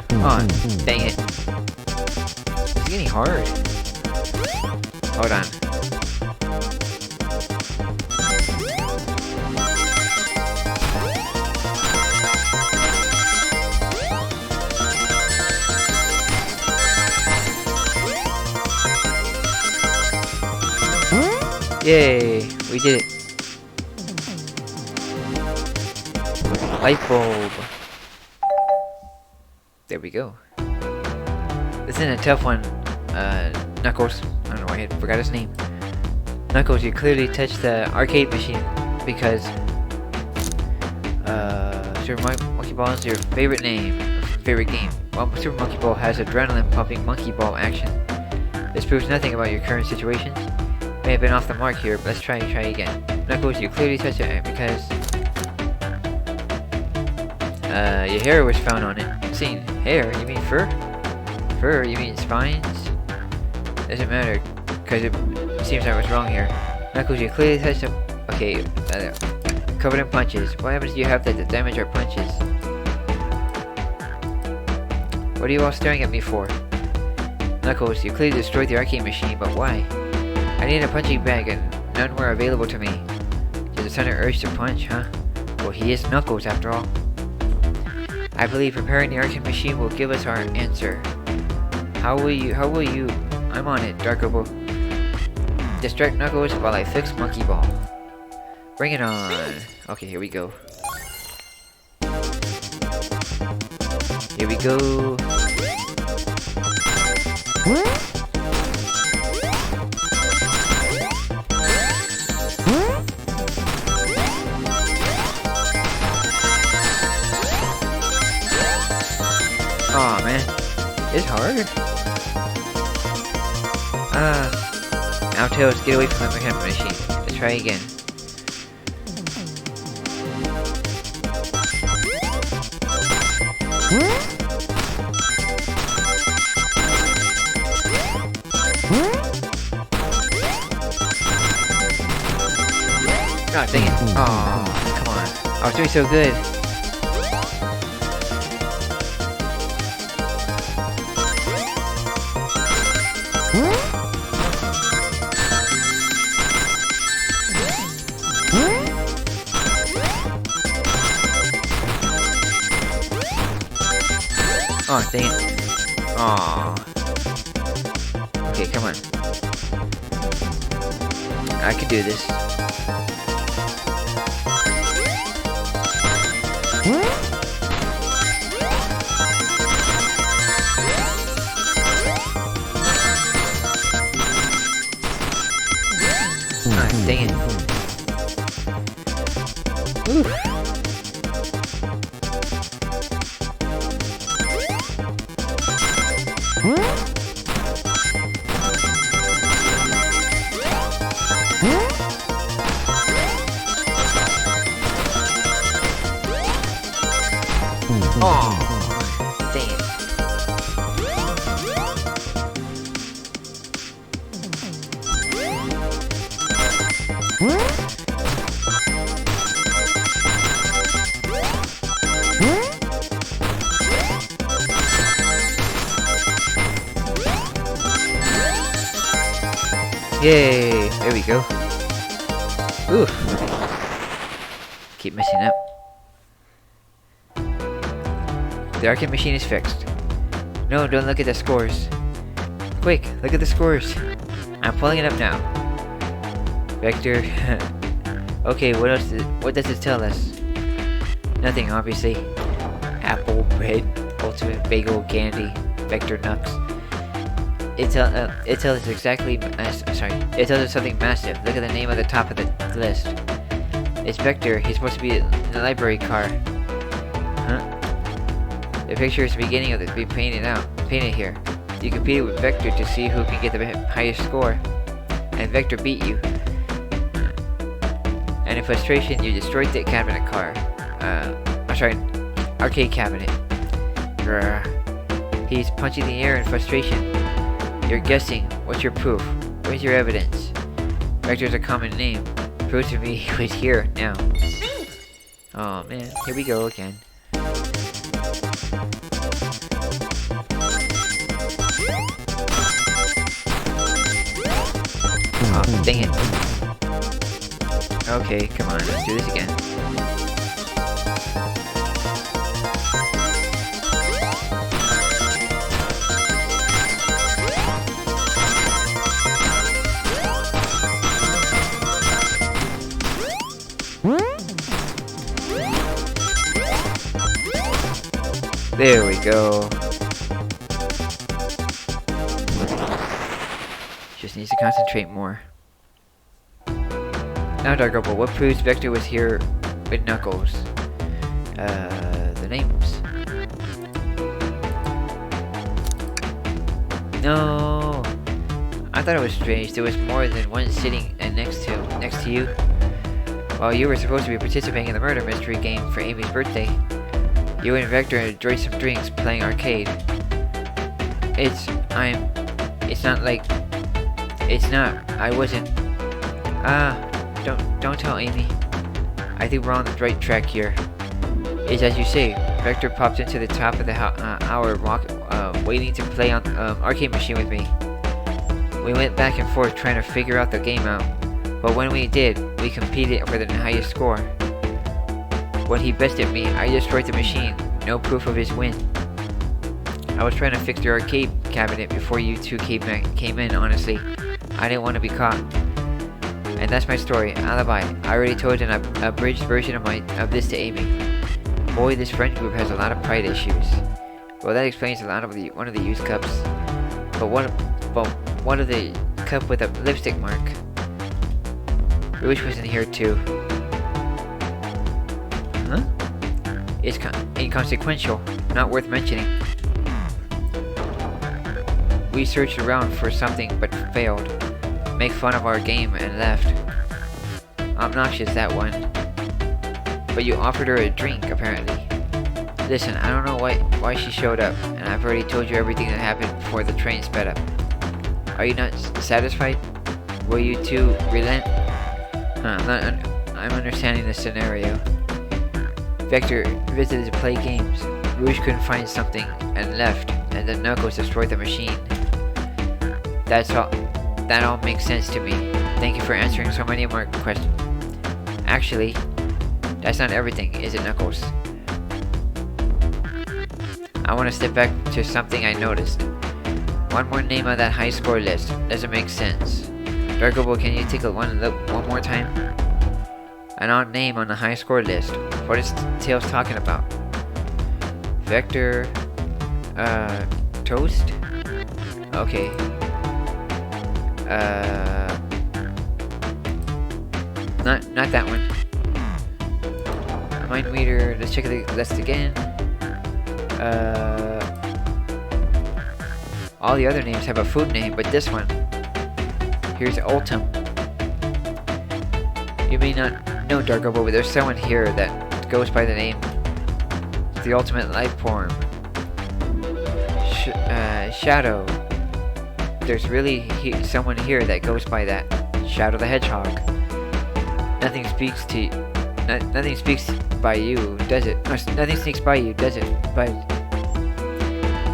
Come on. Dang it. It's getting hard. Hold on. Yay! We did it! Light bulb! There we go. This isn't a tough one, Knuckles. I don't know why I forgot his name. Knuckles, you clearly touched the arcade machine because, Super Monkey Ball is your favorite game. Well, Super Monkey Ball has adrenaline pumping monkey ball action. This proves nothing about your current situation. May have been off the mark here, but let's try again. Knuckles, you clearly touched it because your hair was found on it. Seen hair? You mean fur? Fur? You mean spines? Doesn't matter, because it seems I was wrong here. Knuckles, you clearly touched it. Okay, covered in punches. What happens do you have that damage our punches? What are you all staring at me for? Knuckles, you clearly destroyed the arcade machine, but why? I needed a punching bag and none were available to me. Did the sudden urge to punch, huh? Well, he is Knuckles after all. I believe preparing the arcade machine will give us our answer. How will you? I'm on it, Darkobo. Distract Knuckles while I fix Monkey Ball. Bring it on. Okay, here we go. Here we go. Aw, man. It's hard. Now Tails, get away from the mechanical machine. Let's try again. Oh, dang it. Oh, come on. I was doing so good. Oh, dang it. Oh. Okay, come on. I can do this. Ah, dang it. Ooh. Oh, dang it. Yay! There we go. Oof. Keep messing up. The arcade machine is fixed. No, don't look at the scores. Quick, look at the scores. I'm pulling it up now. Vector. Okay, what else? What does it tell us? Nothing, obviously. Apple, bread, ultimate bagel, candy, Vector nuts. It tells us exactly. It tells us something massive. Look at the name at the top of the list. It's Vector. He's supposed to be in the library car. Huh? The picture is the beginning of this being painted here. You competed with Vector to see who can get the highest score, and Vector beat you. And in frustration, you destroyed the cabinet car. Arcade cabinet. Grr. He's punching the air in frustration. You're guessing. What's your proof? Where's your evidence? Vector's a common name. Prove to me he was here now. Oh man, here we go again. Oh, dang it. Okay, come on, let's do this again. There we go. Just needs to concentrate more. Now, Darkople, what proves Vector was here with Knuckles? The names. No! I thought it was strange. There was more than one sitting next to you. While you were supposed to be participating in the murder mystery game for Amy's birthday, you and Vector enjoyed some drinks playing arcade. I wasn't. Don't tell Amy. I think we're on the right track here. It's as you say, Vector popped into the top of the hour waiting to play on arcade machine with me. We went back and forth trying to figure out the game out, but when we did, we competed for the highest score. When he bested me, I destroyed the machine. No proof of his win. I was trying to fix the arcade cabinet before you two came in, honestly. I didn't want to be caught. And that's my story, alibi. I already told an abridged version of this to Amy. Boy, this friend group has a lot of pride issues. Well, that explains a lot of one of the used cups. But one of the cup with a lipstick mark. Rouge was in here too. Huh? It's inconsequential, not worth mentioning. We searched around for something but failed. Make fun of our game and left. Obnoxious, that one. But you offered her a drink, apparently. Listen, I don't know why she showed up, and I've already told you everything that happened before the train sped up. Are you not satisfied? Will you two relent? I'm understanding the scenario. Vector visited to play games. Rouge couldn't find something and left, and then Knuckles destroyed the machine. That all makes sense to me. Thank you for answering so many more questions. Actually, that's not everything, is it, Knuckles? I want to step back to something I noticed. One more name on that high score list. Doesn't make sense. Darkobo, can you take a look one more time? An odd name on the high score list. What is Tails talking about? Vector... Toast? Okay. Not that one. Mind meter, let's check the list again. All the other names have a food name, but this one. Here's Ultim. You may not know Darkobo, but there's someone here that goes by the name the ultimate life form. Shadow. There's really someone here that goes by that. Shadow the Hedgehog. Nothing speaks by you, does it? Nothing sneaks by you, does it? But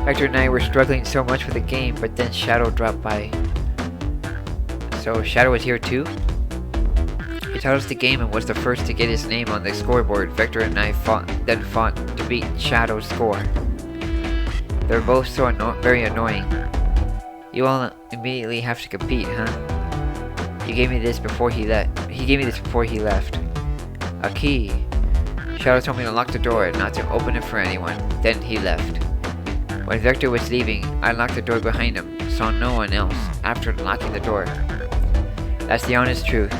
Vector and I were struggling so much with the game, but then Shadow dropped by. So Shadow was here too? He taught us the game and was the first to get his name on the scoreboard. Vector and I fought to beat Shadow's score. They're both so very annoying. You all immediately have to compete, huh? He gave me this before he left. A key. Shadow told me to lock the door and not to open it for anyone. Then he left. When Vector was leaving, I locked the door behind him, saw no one else after locking the door. That's the honest truth.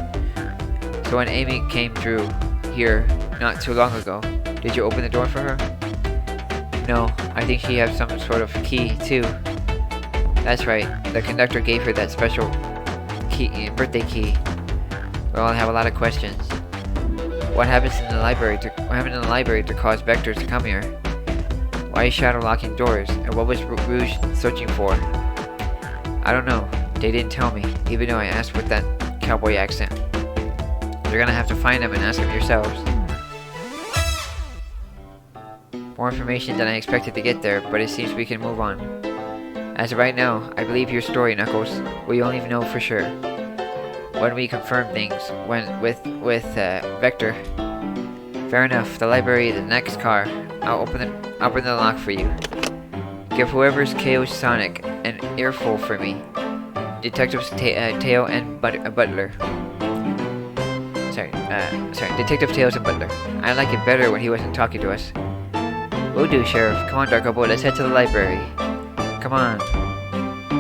So when Amy came through here not too long ago, did you open the door for her? No, I think she has some sort of key too. That's right, the conductor gave her that special key, birthday key. Well, I have a lot of questions. What happened in the library to cause Vectors to come here? Why is Shadow locking doors? And what was Rouge searching for? I don't know. They didn't tell me, even though I asked with that cowboy accent. You're gonna have to find them and ask them yourselves. More information than I expected to get there, but it seems we can move on. As of right now, I believe your story, Knuckles. We only know for sure when we confirm things with Vector. Fair enough. The library, the next car. I'll open the lock for you. Give whoever's KO Sonic an earful for me. Detectives Tail and Butler. Detective Tails and Butler. I like it better when he wasn't talking to us. Will do, Sheriff. Come on, Darkobo. Let's head to the library. Come on.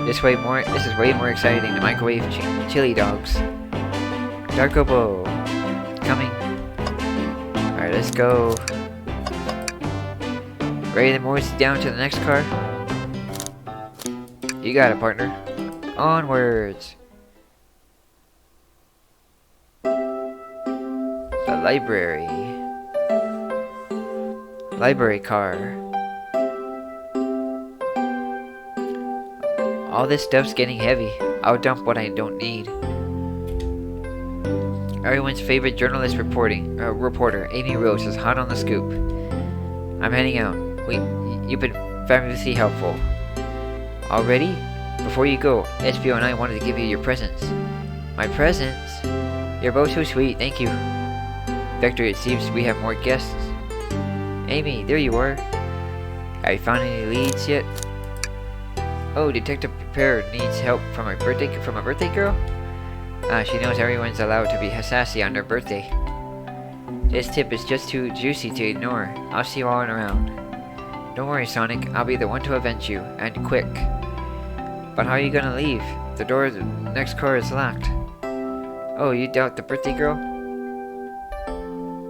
This is way more exciting than microwave chili dogs. Darkobo. Coming. Alright, let's go. Ready to move us down to the next car? You got it, partner. Onwards. The library. Library car. All this stuff's getting heavy. I'll dump what I don't need. Everyone's favorite journalist reporter, Amy Rose, is hot on the scoop. I'm heading out. You've been fabulously helpful. Already? Before you go, SPO and I wanted to give you your presents. My presents? You're both so sweet, thank you. Vector, it seems we have more guests. Amy, there you are. Have you found any leads yet? Oh, Detective Prepare needs help from a birthday girl? She knows everyone's allowed to be sassy on their birthday. This tip is just too juicy to ignore. I'll see you all around. Don't worry, Sonic. I'll be the one to avenge you, and quick. But how are you gonna leave? The door of the next car is locked. Oh, you doubt the birthday girl?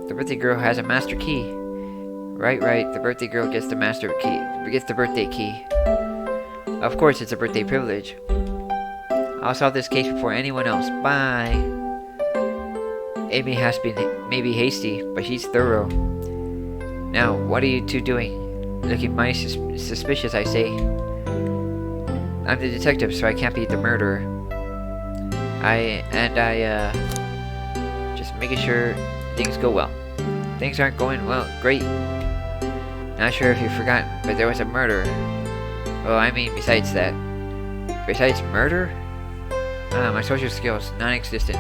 The birthday girl has a master key. Right. The birthday girl gets the birthday key. Of course, it's a birthday privilege. I'll solve this case before anyone else. Bye. Amy has been maybe hasty, but she's thorough. Now, what are you two doing? Looking mighty suspicious, I say. I'm the detective, so I can't be the murderer. I just making sure things go well. Things aren't going well. Great. Not sure if you've forgotten, but there was a murder. Well, I mean, besides that. Besides murder? My social skills, non-existent.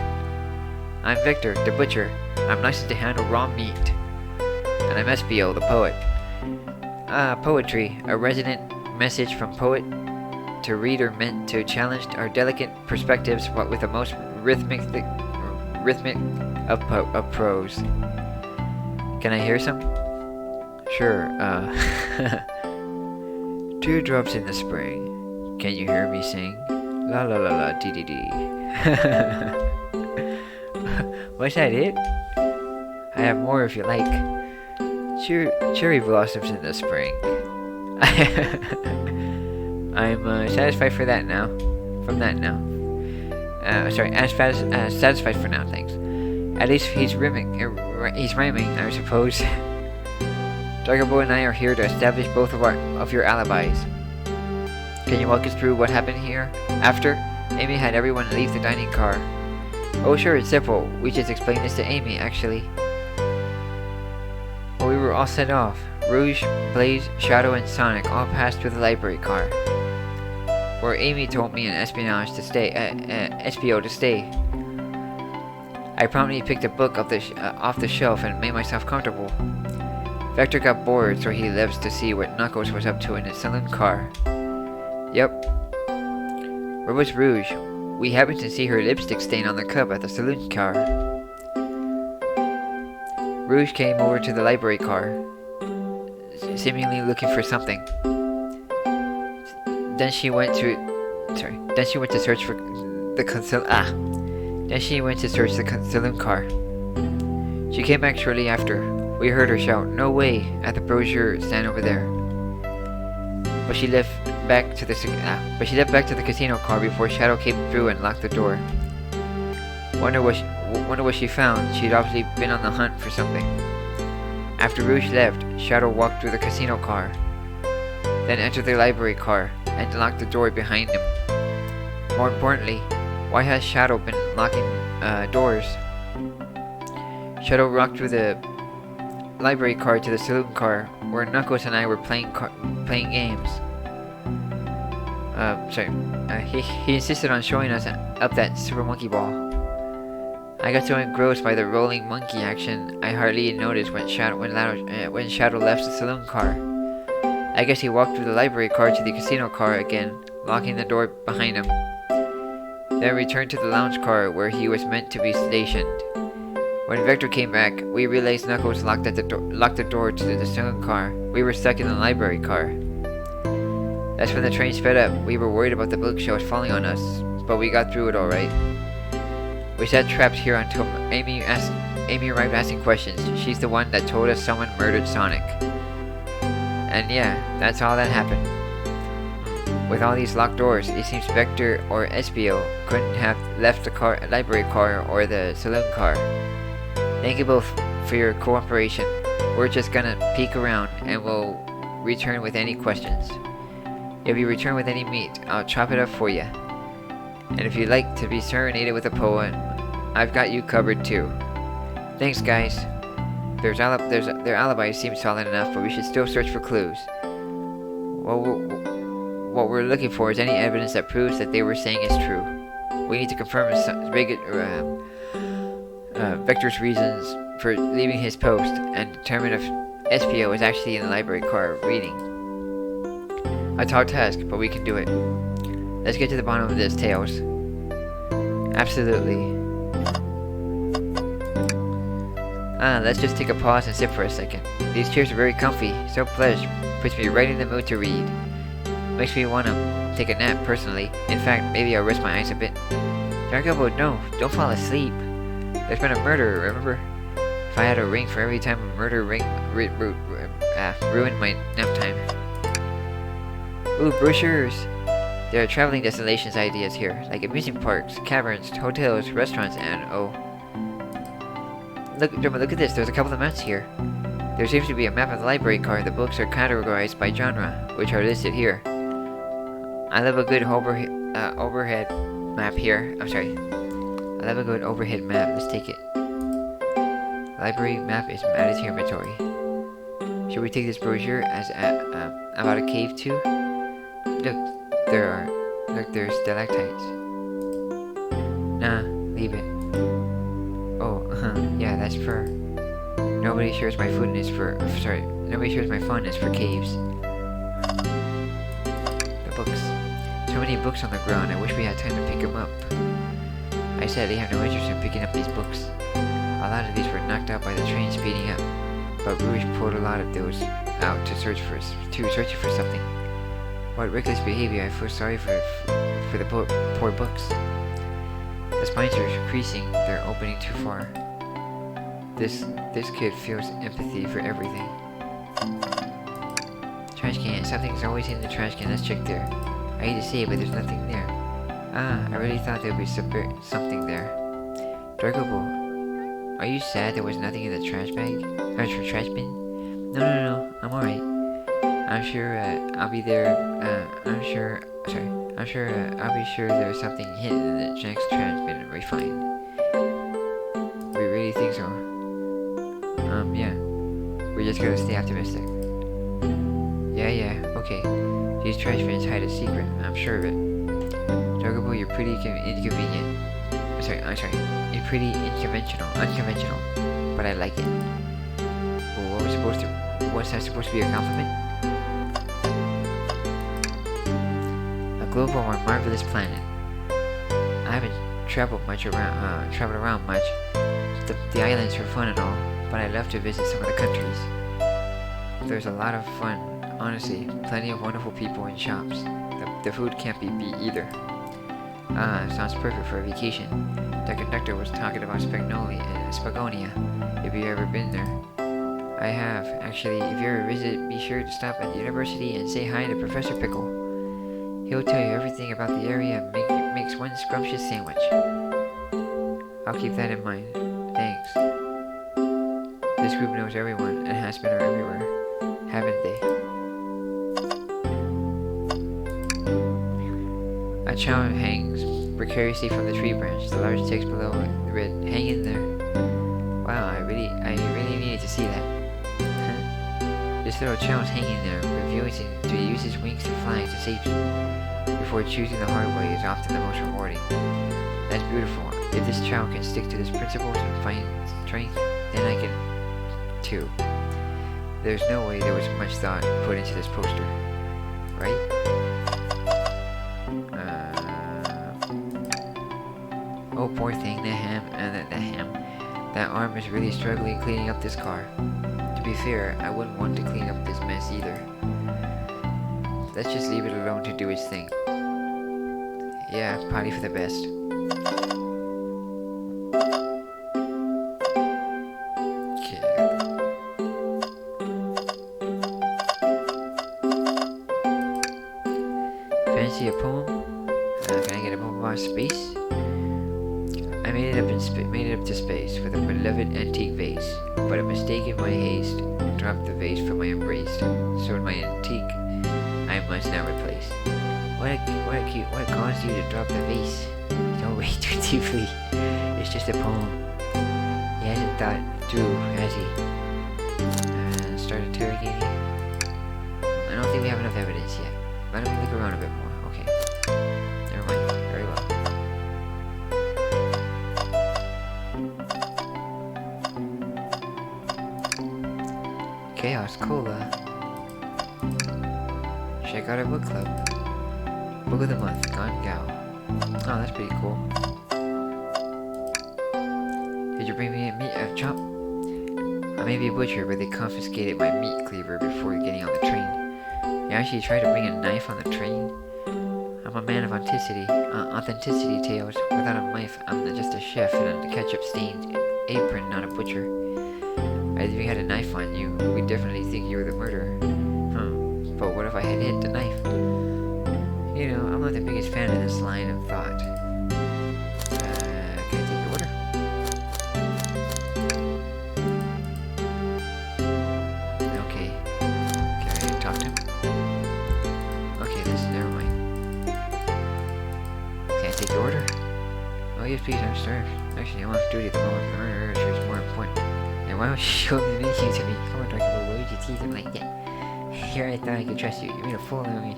I'm Victor, the butcher. I'm licensed to handle raw meat. And I'm SBO, the poet. Poetry, a resonant message from poet to reader meant to challenge our delicate perspectives, but with the most rhythmic of prose. Can I hear some? Sure, Teardrops in the spring. Can you hear me sing? La la la la dee dee dee. Was that it? I have more if you like. Cherry blossoms in the spring. I'm satisfied for that now. From that now. Satisfied for now, thanks. At least he's rhyming, I suppose. Dragobo and I are here to establish both of your alibis. Can you walk us through what happened here? After Amy had everyone leave the dining car. Oh sure, it's simple. We just explained this to Amy, actually. Well, we were all set off. Rouge, Blaze, Shadow, and Sonic all passed through the library car, where Amy told me and Espionage to stay. SPO to stay. I promptly picked a book off the shelf and made myself comfortable. Vector got bored, so he left to see what Knuckles was up to in his saloon car. Yep. Where was Rouge? We happened to see her lipstick stain on the cup at the saloon car. Rouge came over to the library car, seemingly looking for something. Then she went to search for the saloon car. She came back shortly after. We heard her shout, "No way!" at the brochure stand over there. But she left back to the casino car before Shadow came through and locked the door. Wonder what she found. She'd obviously been on the hunt for something. After Rouge left, Shadow walked through the casino car, then entered the library car and locked the door behind him. More importantly, why has Shadow been locking doors? Shadow walked through the library car to the saloon car, where Knuckles and I were playing games. He insisted on showing us up that Super Monkey Ball. I got so engrossed by the rolling monkey action, I hardly noticed when Shadow left the saloon car. I guess he walked through the library car to the casino car again, locking the door behind him. Then returned to the lounge car where he was meant to be stationed. When Vector came back, we realized Knuckles locked the door to the saloon car. We were stuck in the library car. That's when the train sped up. We were worried about the bookshelves falling on us, but we got through it alright. We sat trapped here until Amy arrived asking questions. She's the one that told us someone murdered Sonic. And yeah, that's all that happened. With all these locked doors, it seems Vector or SBO couldn't have left the library car or the saloon car. Thank you both for your cooperation. We're just gonna peek around and we'll return with any questions. If you return with any meat, I'll chop it up for you. And if you'd like to be serenaded with a poem, I've got you covered too. Thanks, guys. Their alibis seem solid enough, but we should still search for clues. What we're looking for is any evidence that proves that they were saying is true. We need to confirm Vector's reasons for leaving his post and determine if SPO is actually in the library car reading. A tall task, but we can do it. Let's get to the bottom of this, Tails. Absolutely. Let's just take a pause and sit for a second. These chairs are very comfy, so plush, puts me right in the mood to read. Makes me want to take a nap, personally. In fact, maybe I'll rest my eyes a bit. Dark Elbow, no, don't fall asleep. There's been a murder, remember? If I had a ring for every time a murder ruined my nap time. Ooh, brochures! There are traveling destinations ideas here, like amusement parks, caverns, hotels, restaurants, and oh. Look at this, there's a couple of maps here. There seems to be a map of the library card. The books are categorized by genre, which are listed here. I love a good overhead map here. I'm sorry. I love a good overhead map. Let's take it. Library map is added to your inventory. Should we take this brochure as about a cave too? Look, there's stalactites. Nah, leave it. Oh, yeah, that's fur. Nobody shares my fondness for. Sorry, nobody shares my fondness for caves. The books. So many books on the ground. I wish we had time to pick them up. I sadly have no interest in picking up these books. A lot of these were knocked out by the train speeding up, but Rouge pulled a lot of those out to search for something. What reckless behavior! I feel sorry for the poor books. The spines are creasing. They're opening too far. This kid feels empathy for everything. Trash can. Something's always in the trash can. Let's check there. I hate to say it, but there's nothing there. Ah, I really thought there'd be something there. Dragobo, are you sad there was nothing in the trash bag? Or trash bin? No, I'm alright. I'm sure I'll be there. I'm sure I'll be sure there's something hidden in the Jack's trash bin and refined. We really think so? Yeah. We just gotta stay optimistic. Yeah, okay. These trash bins hide a secret. I'm sure of it. Dragobo, you're pretty inconvenient. I'm sorry. You're pretty unconventional. But I like it. Well, what's that supposed to be a compliment? A globe on our marvelous planet. I haven't traveled around much. The islands are fun and all, but I'd love to visit some of the countries. There's a lot of fun, honestly. Plenty of wonderful people and shops. The food can't be beat either. Ah, sounds perfect for a vacation. The conductor was talking about Spagonia, if you've ever been there. I have, actually. If you ever visit, be sure to stop at the university and say hi to Professor Pickle. He'll tell you everything about the area and makes one scrumptious sandwich. I'll keep that in mind. Thanks. This group knows everyone and has been everywhere, haven't they? A child hangs precariously from the tree branch. The large text below read, "Hang in there." Wow, I really needed to see that. This little child's hanging there, refusing to use his wings to fly to safety before choosing the hard way is often the most rewarding. That's beautiful. If this child can stick to his principles and find strength, then I can too. There's no way there was much thought put into this poster, right? Oh, poor thing, the ham. That arm is really struggling cleaning up this car. To be fair, I wouldn't want to clean up this mess either. Let's just leave it alone to do its thing. Yeah, probably for the best. Fancy a poem? Can I get a poem about space? I made it up to space with a beloved antique vase, but a mistake in my haste dropped the vase from my embrace. So in my antique, I must now replace. What caused you to drop the vase? Don't wait too deeply. It's just a poem. He hasn't thought through, has he? Start interrogating. I don't think we have enough evidence yet. Why don't we look around a bit more? Okay. Never mind. Very well. Chaos Cola. Check out our book club. Book of the month, Gone Gal. Oh, that's pretty cool. Did you bring me a chop? I may be a butcher, but they confiscated my meat cleaver before getting on the train. You actually tried to bring a knife on the train? I'm a man of authenticity tales. Without a knife, I'm just a chef in a ketchup-stained apron, not a butcher. If you had a knife on you, we'd definitely think you were the murderer. But what if I had hit the knife? You know, I'm not the biggest fan of this line of thought. Can I take your order? The order? Oh yes, please, I'm starved. Actually, I'm off duty at the moment. The murder is more important. And why don't you show the menu to me? Come on, Dracula, why would you tease him like that? Here I thought I could trust you. You made a fool of me.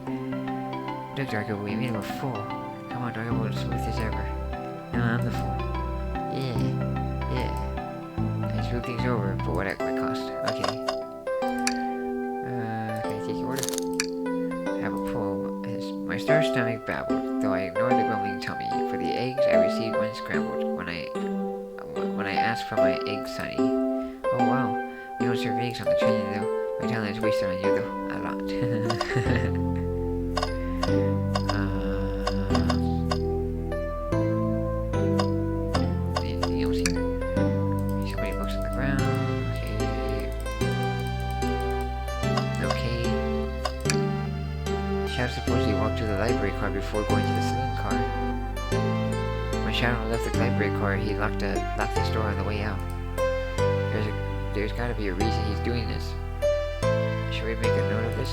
Look, Dracula, you made him a fool. Come on, Dracula, smooth as ever. No, I'm the fool. Yeah. I screwed things over, but what at my cost? Okay. Can I take your order? Have a pull. My starved stomach babbled, though I ignored the grumbling tummy. For the eggs, I received one scrambled. When I asked for my egg sunny. Oh wow, we don't serve eggs on the train though. My talent is wasted on you though, a lot. Anything else here? So many books on the ground. Okay. Shadow supposedly walked to the library car before going to the saloon car. When Shadow left the library car, he locked the store on the way out. There's gotta be a reason he's doing this. Should we make a note of this?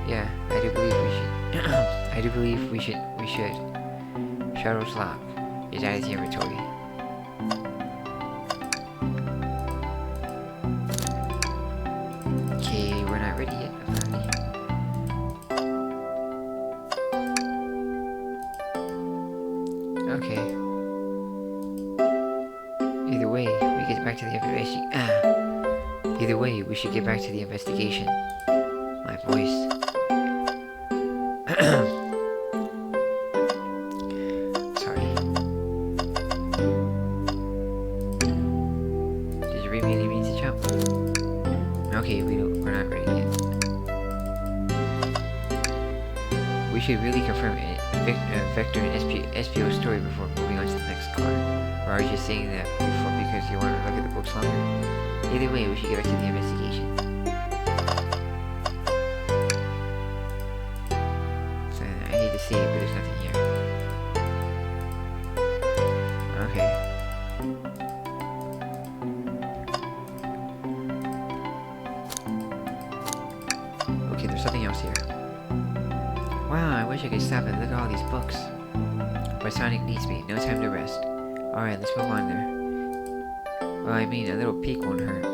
Yeah, I do believe we should. I do believe we should. Shadow's lock is out of the inventory. Okay, we're not ready yet, apparently. Okay. Either way, we get back to the investigation. Either way, we should get back to the investigation. My voice. Sorry. Did you really mean to jump? Okay, we're not ready yet. We should really confirm Vector and SPO's story before moving on to the next card. Or are you just saying that before because you want to look at the books longer? Either way, we should get back to the investigation. So, I hate to say it, but there's nothing here. Okay. Okay, there's something else here. Wow, I wish I could stop and look at all these books. But Sonic needs me. No time to rest. Alright, let's move on there. Well, I mean, a little peek won't hurt.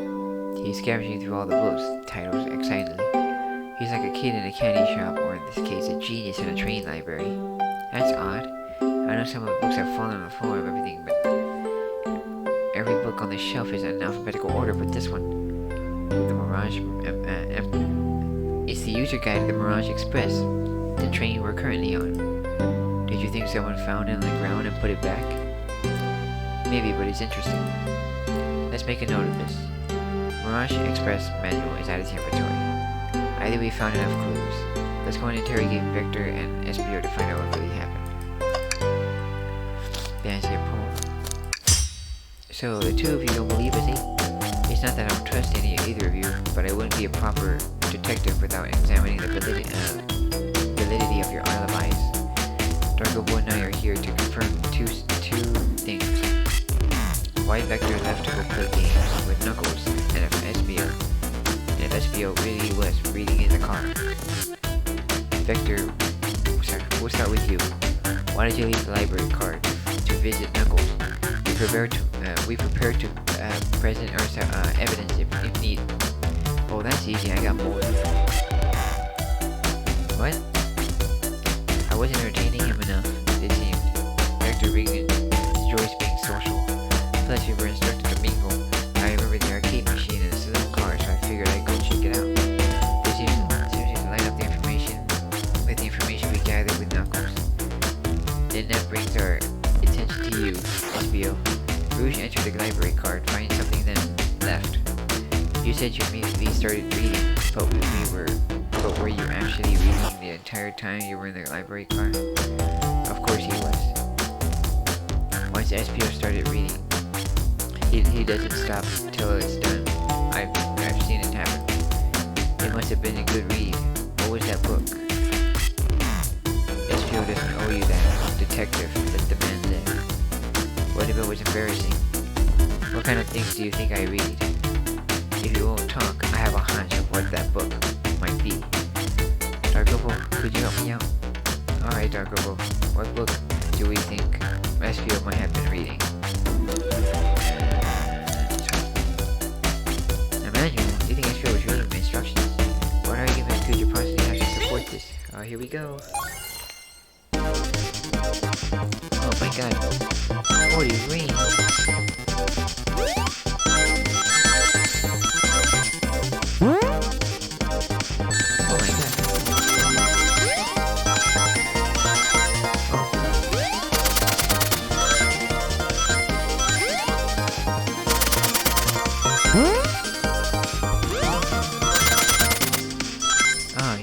He's scavenging through all the books, titles, excitedly. He's like a kid in a candy shop, or in this case, a genius in a train library. That's odd. I know some of the books have fallen on the floor of everything, but every book on the shelf is in alphabetical order, but this one. The Mirage... it's the user guide of the Mirage Express, the train we're currently on. Did you think someone found it on the ground and put it back? Maybe, but it's interesting. Let's make a note of this. Mirage Express manual is out of the inventory. Either we found enough clues. Let's go and interrogate Victor and SBO to find out what really happened. Fancy a poll. So, the two of you don't believe us, eh? It's not that I don't trust either of you, but I wouldn't be a proper detective without examining the validity of your alibis. Darko Boy and I are here to confirm two things. Why Vector left to go play games with Knuckles, and if SBO really was reading in the car. Vector, sorry, we'll start with you. Why did you leave the library card to visit Knuckles? We prepared to present our evidence if need. Oh, that's easy. I got more. What? I wasn't entertaining him enough, it seemed. Vector Regan enjoys being social. Plus, we were instructed to mingle. I remember the arcade machine and the saloon car, so I figured I'd go check it out. This seems to light up the information with the information we gathered with Knuckles. Then that brings our attention to you, SBO. Rouge entered the library card, finding something then left. You said you immediately started reading, but were you actually reading the entire time you were in the library car? Of course he was. Once SPO started reading, he doesn't stop till it's done. I've seen it happen. It must have been a good read. What was that book? SPO doesn't owe you that, detective, let the man live. What if it was embarrassing? What kind of things do you think I read? If you won't talk, I have a hunch of what that book might be. Darkobo, could you help me out? Alright, Darkobo, what book do we think SPO might have been reading? A manual? Do you think SPO was reading the instructions? What argument could you possibly have to support this? Here we go. Oh my god. 40 green.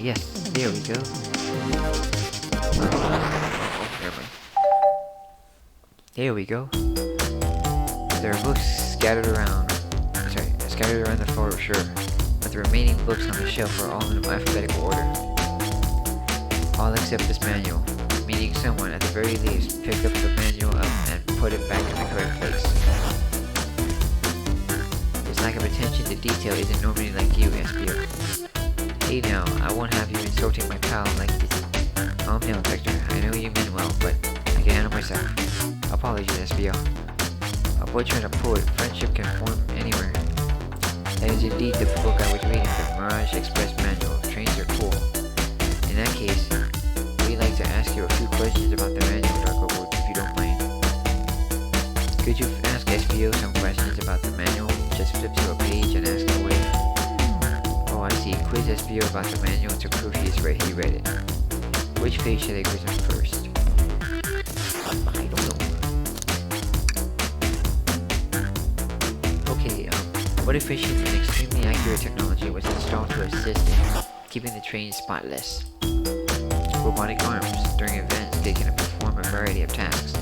Yes, there we go. There we go. There are books scattered around. Scattered around the floor, sure. But the remaining books on the shelf are all in alphabetical order. All except this manual. Meaning someone, at the very least, picked up the manual up and put it back in the correct place. This lack of attention to detail isn't normally like you, SPO. Hey now, I won't have you insulting my pal like this. Calm down, Vector. I know you meant well, but I can handle myself. Apologies, SBO. A boy trying to pull it. Friendship can form anywhere. That is indeed the book I was reading, the Mirage Express Manual. Trains are cool. In that case, we'd like to ask you a few questions about the manual, Darkoboard, if you don't mind. Could you ask SBO some questions about the manual? Just flip to a page and ask away. Oh, I see. Quiz SBO about the manual to prove he read it. Which page should I quiz him first? I don't know. Okay, what efficient and extremely accurate technology was installed to assist in keeping the train spotless? Robotic arms. During events, they can perform a variety of tasks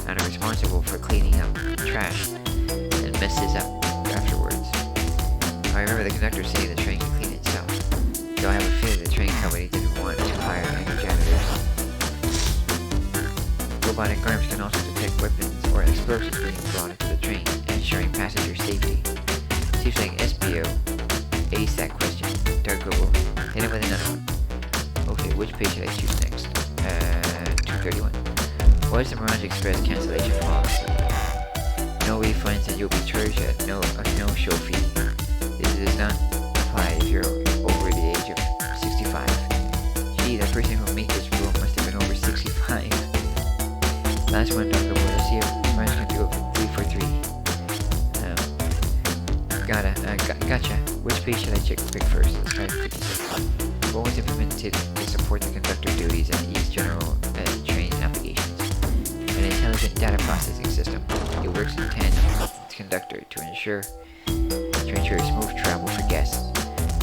and are responsible for cleaning up trash and messes up afterwards. I remember the conductor saying the train can clean itself, though I have a feeling the train company didn't want to hire any janitors. Robotic arms can also detect weapons or explosives being brought into the train, ensuring passenger safety. Seems like SBO aced that question. Dark Google. Hit him with another one. Okay, which page should I choose next? 231. What is the Mirage Express cancellation policy? No refunds and you'll be charged a no-show fee. This does not apply if you're over the age of 65. Gee, the person who made this rule must have been over 65. Last one, Dr. Boy. Let's see if Mirage can do 3 for 3. Gotcha. Which page should I pick first? Let's try 56. What was implemented to support the conductor duties and ease general train applications? An intelligent data processing system. It works in tandem with the conductor to ensure smooth travel for guests.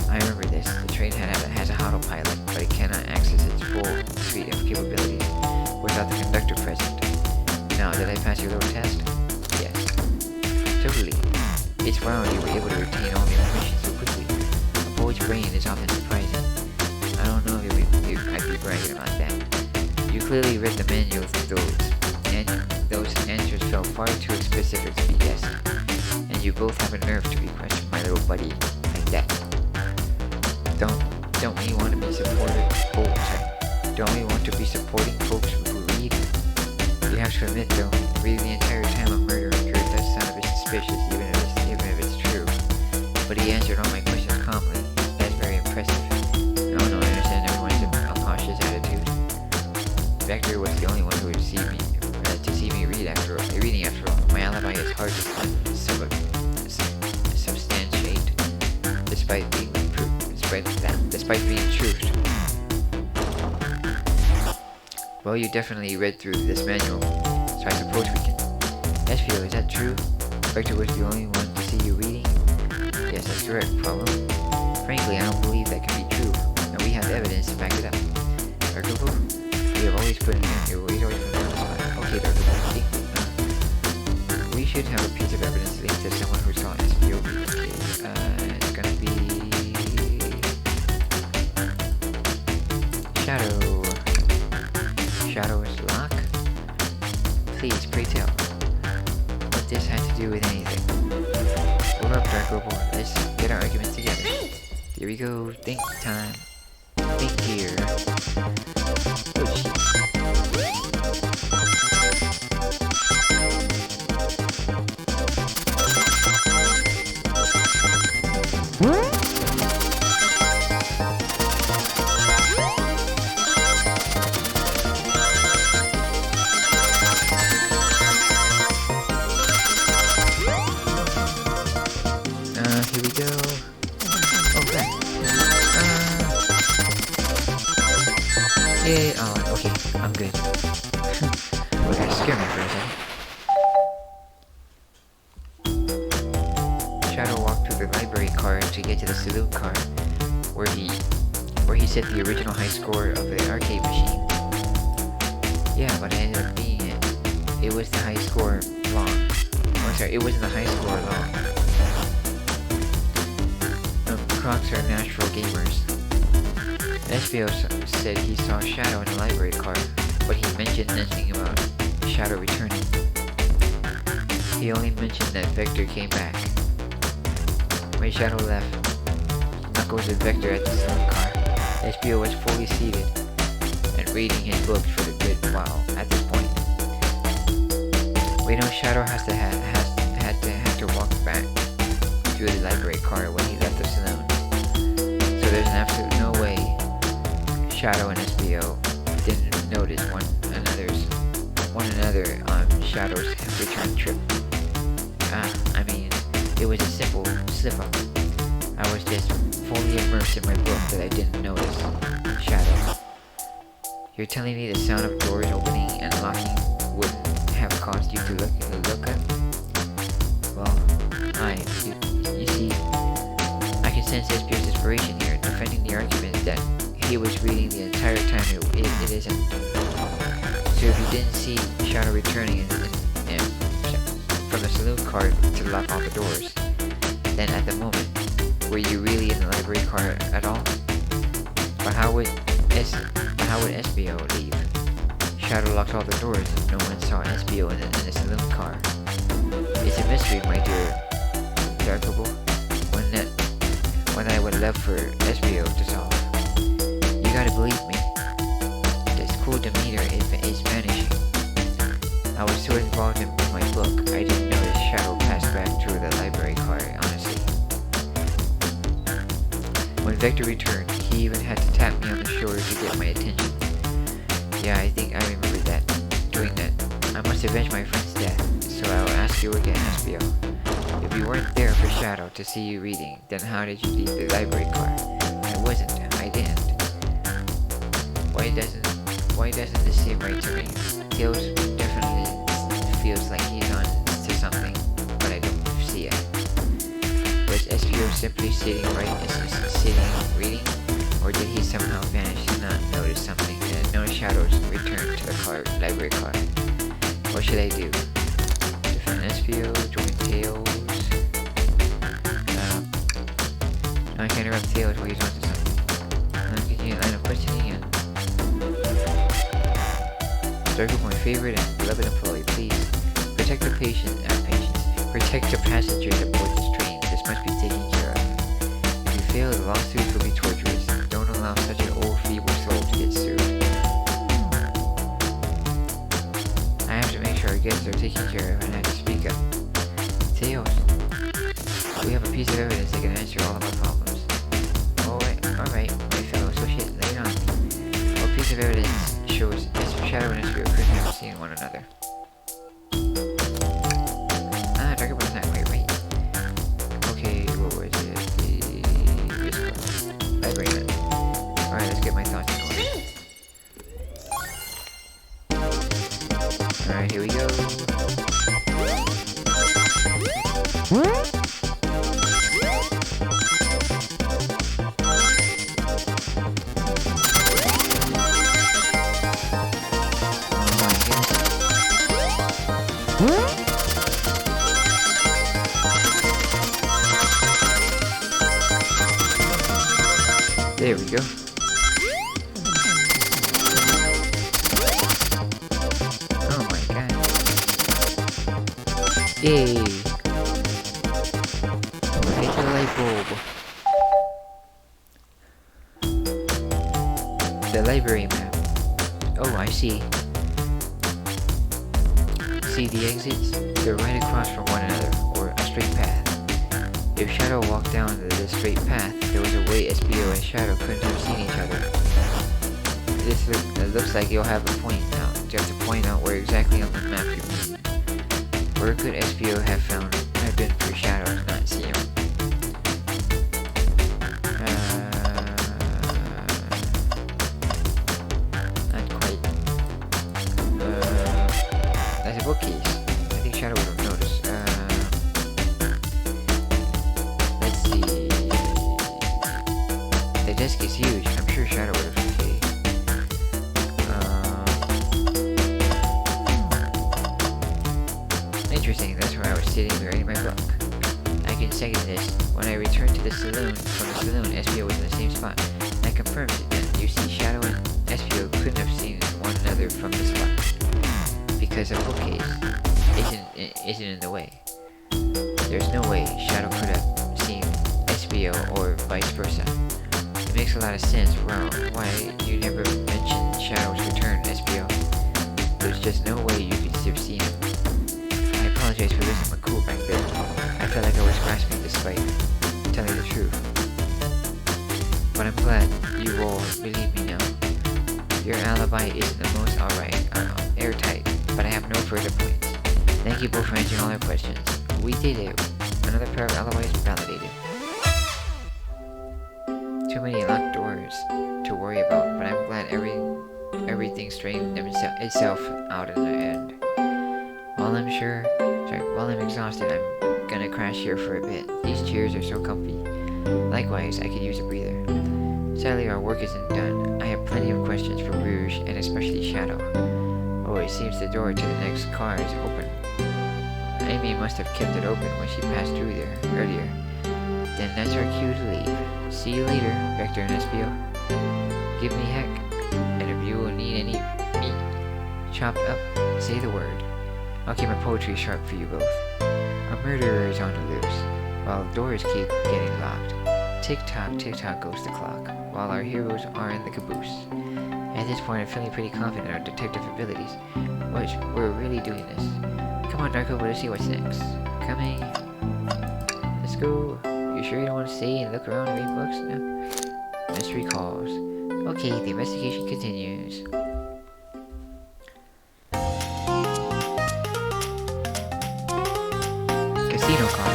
I remember this. The train has a autopilot, but it cannot access its full suite of capabilities without the conductor present. Now, did I pass your little test? Yes. Totally. It's wild you were able to retain all the information so quickly. A boy's brain is often surprising. I don't know if I'd be bragging about that. You clearly read the manual through those, and those answers felt far too specific to be guessed. And you both have a nerve to be questioned, my little buddy, like that. Don't we want to be supporting folks who read? You have to admit though, reading the entire time of murder occurred does sound a bit suspicious, even if it's true. But he answered all my questions calmly. That's very impressive. No, I understand everyone's a cautious attitude. Vector was the only one who would see me reading after all. My alibi is hard to substantiate, despite being truth. Well, you definitely read through this manual, so I suppose we can. SPO, is that true? Vector was the only one to see you reading? Yes, that's correct. Problem? Frankly, I don't believe that can be true, and we have evidence to back it up. Darkobo, we have always put in here. We always put in on the spot. Okay, Darkobo, we should have a piece of evidence linked to someone who saw SPO read. It's gonna be Shadow is lock? Please, pray tell. What this had to do with anything. Hold up, Darkobo. Let's get our argument together. Here we go. Think time. Think here. Oh, actually get to the Saloon car, where he set the original high score of the arcade machine. Yeah, but it ended up being it. It was the high score long. Oh, sorry, it wasn't the high score long. Crocs are natural gamers. SBO said he saw Shadow in the library car, but he mentioned nothing about Shadow returning. He only mentioned that Vector came back. When Shadow left, Knuckles and Vector at the Saloon car, SBO was fully seated and reading his books for a good while at this point. We know Shadow had to walk back through the library car when he left the saloon. So there's an absolute no way Shadow and SBO didn't notice one another on Shadow's return trip. I mean, it was a simple slip-up. I was just fully immersed in my book that I didn't notice Shadow. You're telling me the sound of doors opening and locking wouldn't have caused you to look up? Well, you see, I can sense SBO's inspiration here, defending the argument that he was reading the entire time it isn't. So if you didn't see Shadow returning from the saloon car to lock all the doors, then at the moment, were you really in the library car at all? But how would SBO leave? Shadow locked all the doors and no one saw SBO in the saloon car. It's a mystery, my dear Darkable, one I would love for SBO to solve. You gotta believe me. This cool demeanor is vanishing. I was so involved in my book, I didn't notice Shadow passed back through the library car, honestly. When Vector returned, he even had to tap me on the shoulder to get my attention. Yeah, I think I remember doing that. I must avenge my friend's death, so I will ask you again, SBO. If you weren't there for Shadow to see you reading, then how did you leave the library car? I wasn't. I didn't. Why doesn't this seem right to me? Tails definitely feels like he's on to something, but I don't see it. Was SBO simply sitting reading, or did he somehow vanish and not notice something? Notice Shadow's return to the library car. What should I do? Defend SBO, join Tails. No, I can't interrupt Tails while he's on to something. Continue a line of questioning and Darkle, my favorite and beloved employee, please protect the protect the passengers aboard this train. This must be taken care of. If you fail, the lawsuits will be torturous. Don't allow such an old, feeble soul to get sued. I have to make sure our guests are taken care of and I have to speak up. Tails, we have a piece of evidence that can answer all of our problems. Alright, my fellow associate, lay it on me. What piece of evidence shows Shadow and SBO couldn't have seen one another? Darkable is not quite right. Okay, what was it? This one. Library. Alright, let's get my thoughts in order. Alright, here we go. There we go. Oh my god. Yay! Hit the light bulb. The library map. Oh, I see. See the exits? They're right across from one another, or a straight path. If Shadow walked down the straight path, there was a way SBO and Shadow couldn't have seen each other. It looks like you'll have a point now. You have to point out where exactly on the map you mean. Where could SBO have been for Shadow to not see him? Not quite. That's a bookcase. I think Shadow would have noticed. Let's see. desk is huge. I'm sure Shadow would have okay. Interesting, that's where I was sitting writing my book. I can second this. When I returned to the saloon, from the saloon, SPO was in the same spot. I confirmed it then. You see, Shadow and SPO couldn't have seen one another from the spot. Because a bookcase isn't in the way. There's no way Shadow could have seen SPO or vice versa. It makes a lot of sense. Wow, why you never mentioned Shadow's return, SPO? There's just no way you could have seen him. I apologize for losing my cool back there. I felt like I was grasping despite telling the truth. But I'm glad you all believe me now. Your alibi isn't the most airtight, but I have no further points. Thank you both for answering all our questions. We did it. Another pair of alibis validated. Too many locked doors to worry about, but I'm glad everything straightened itself out in the end. While I'm exhausted, I'm gonna crash here for a bit. These chairs are so comfy. Likewise, I could use a breather. Sadly, our work isn't done. I have plenty of questions for Rouge, and especially Shadow. Oh, it seems the door to the next car is open. Amy must have kept it open when she passed through there earlier. Then that's our cue to leave. See you later, Vector and SPO. Give me heck, and if you will need any meat chopped up, say the word. I'll keep my poetry sharp for you both. A murderer is on the loose, while doors keep getting locked. Tick-tock, tick-tock goes the clock, while our heroes are in the caboose. At this point, I'm feeling pretty confident in our detective abilities. We're really doing this. Come on, Darko, let's see what's next. Coming. Let's go. You sure you don't want to stay and look around and read books? No. Mystery calls. Okay, the investigation continues. Casino car.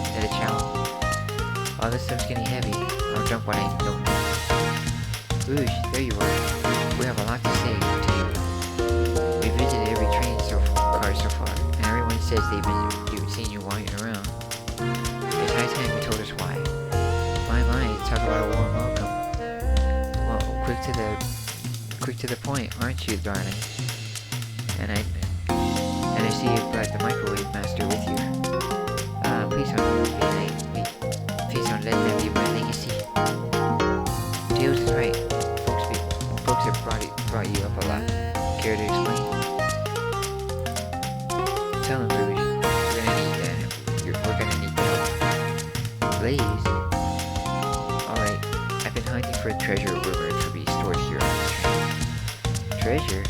Is that a chow? All this stuff's getting heavy. I'll jump what I don't know. Rouge, there you are. We have a lot to say to you. We visited every train car so far, and everyone says they've seen you walking around. It's high time you told us why. My, talk about a warm welcome. Well, quick to the point, aren't you, darling? And I see you've brought the microwave master with you. Please don't let that be my legacy. Tails is right. Folks have brought you up a lot. Care to explain? Tell him, Rouge. We're gonna need help. Blaze? Alright, I've been hunting for a treasure rumored to be stored here on the train. Treasure?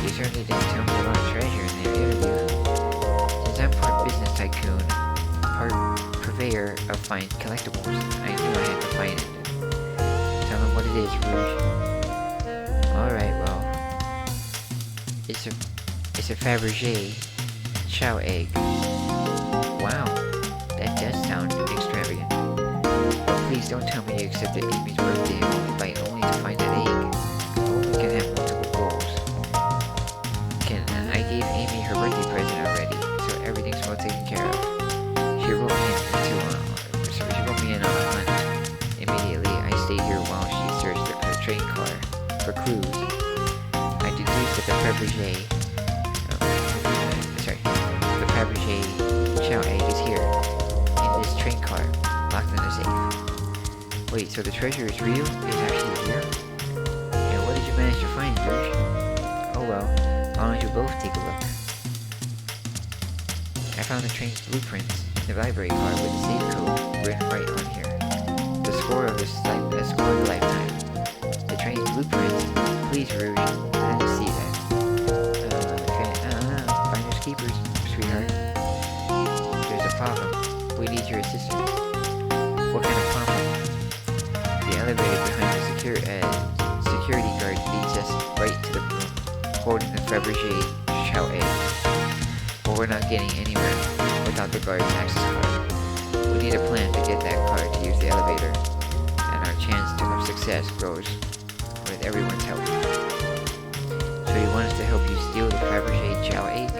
You certainly didn't tell me about treasure in the interview. Since I'm part business tycoon, part purveyor of fine collectibles, I knew I had to find it. Tell him what it is, Rouge. Alright, well, it's a Fabergé chow egg. Wow, that does sound extravagant. But please don't tell me you accepted Amy's birthday only to find that egg. Only can have multiple goals. I gave Amy her birthday present already, so everything's well taken care of. She wrote me in on a hunt. Immediately, I stayed here while she searched the train car for clues. I deduced that the Fabergé chow egg is here, in this train car, locked in a safe. Wait, so the treasure is real? It's actually here? And what did you manage to find, Rouge? Oh well, why don't you both take a look? I found the train's blueprints in the library card with the safe code written right on here. The score of the lifetime. The train's blueprints. Please, Rouge, let us see that. Finders keepers, sweetheart. There's a problem. We need your assistance. What kind of problem? The elevator behind the security guard leads us right to the room, holding the Fabergé chow egg. But we're not getting anywhere without the guard's access card. We need a plan to get that card to use the elevator, and our chance of success grows with everyone's help. So you want us to help you steal the Fabergé chow egg?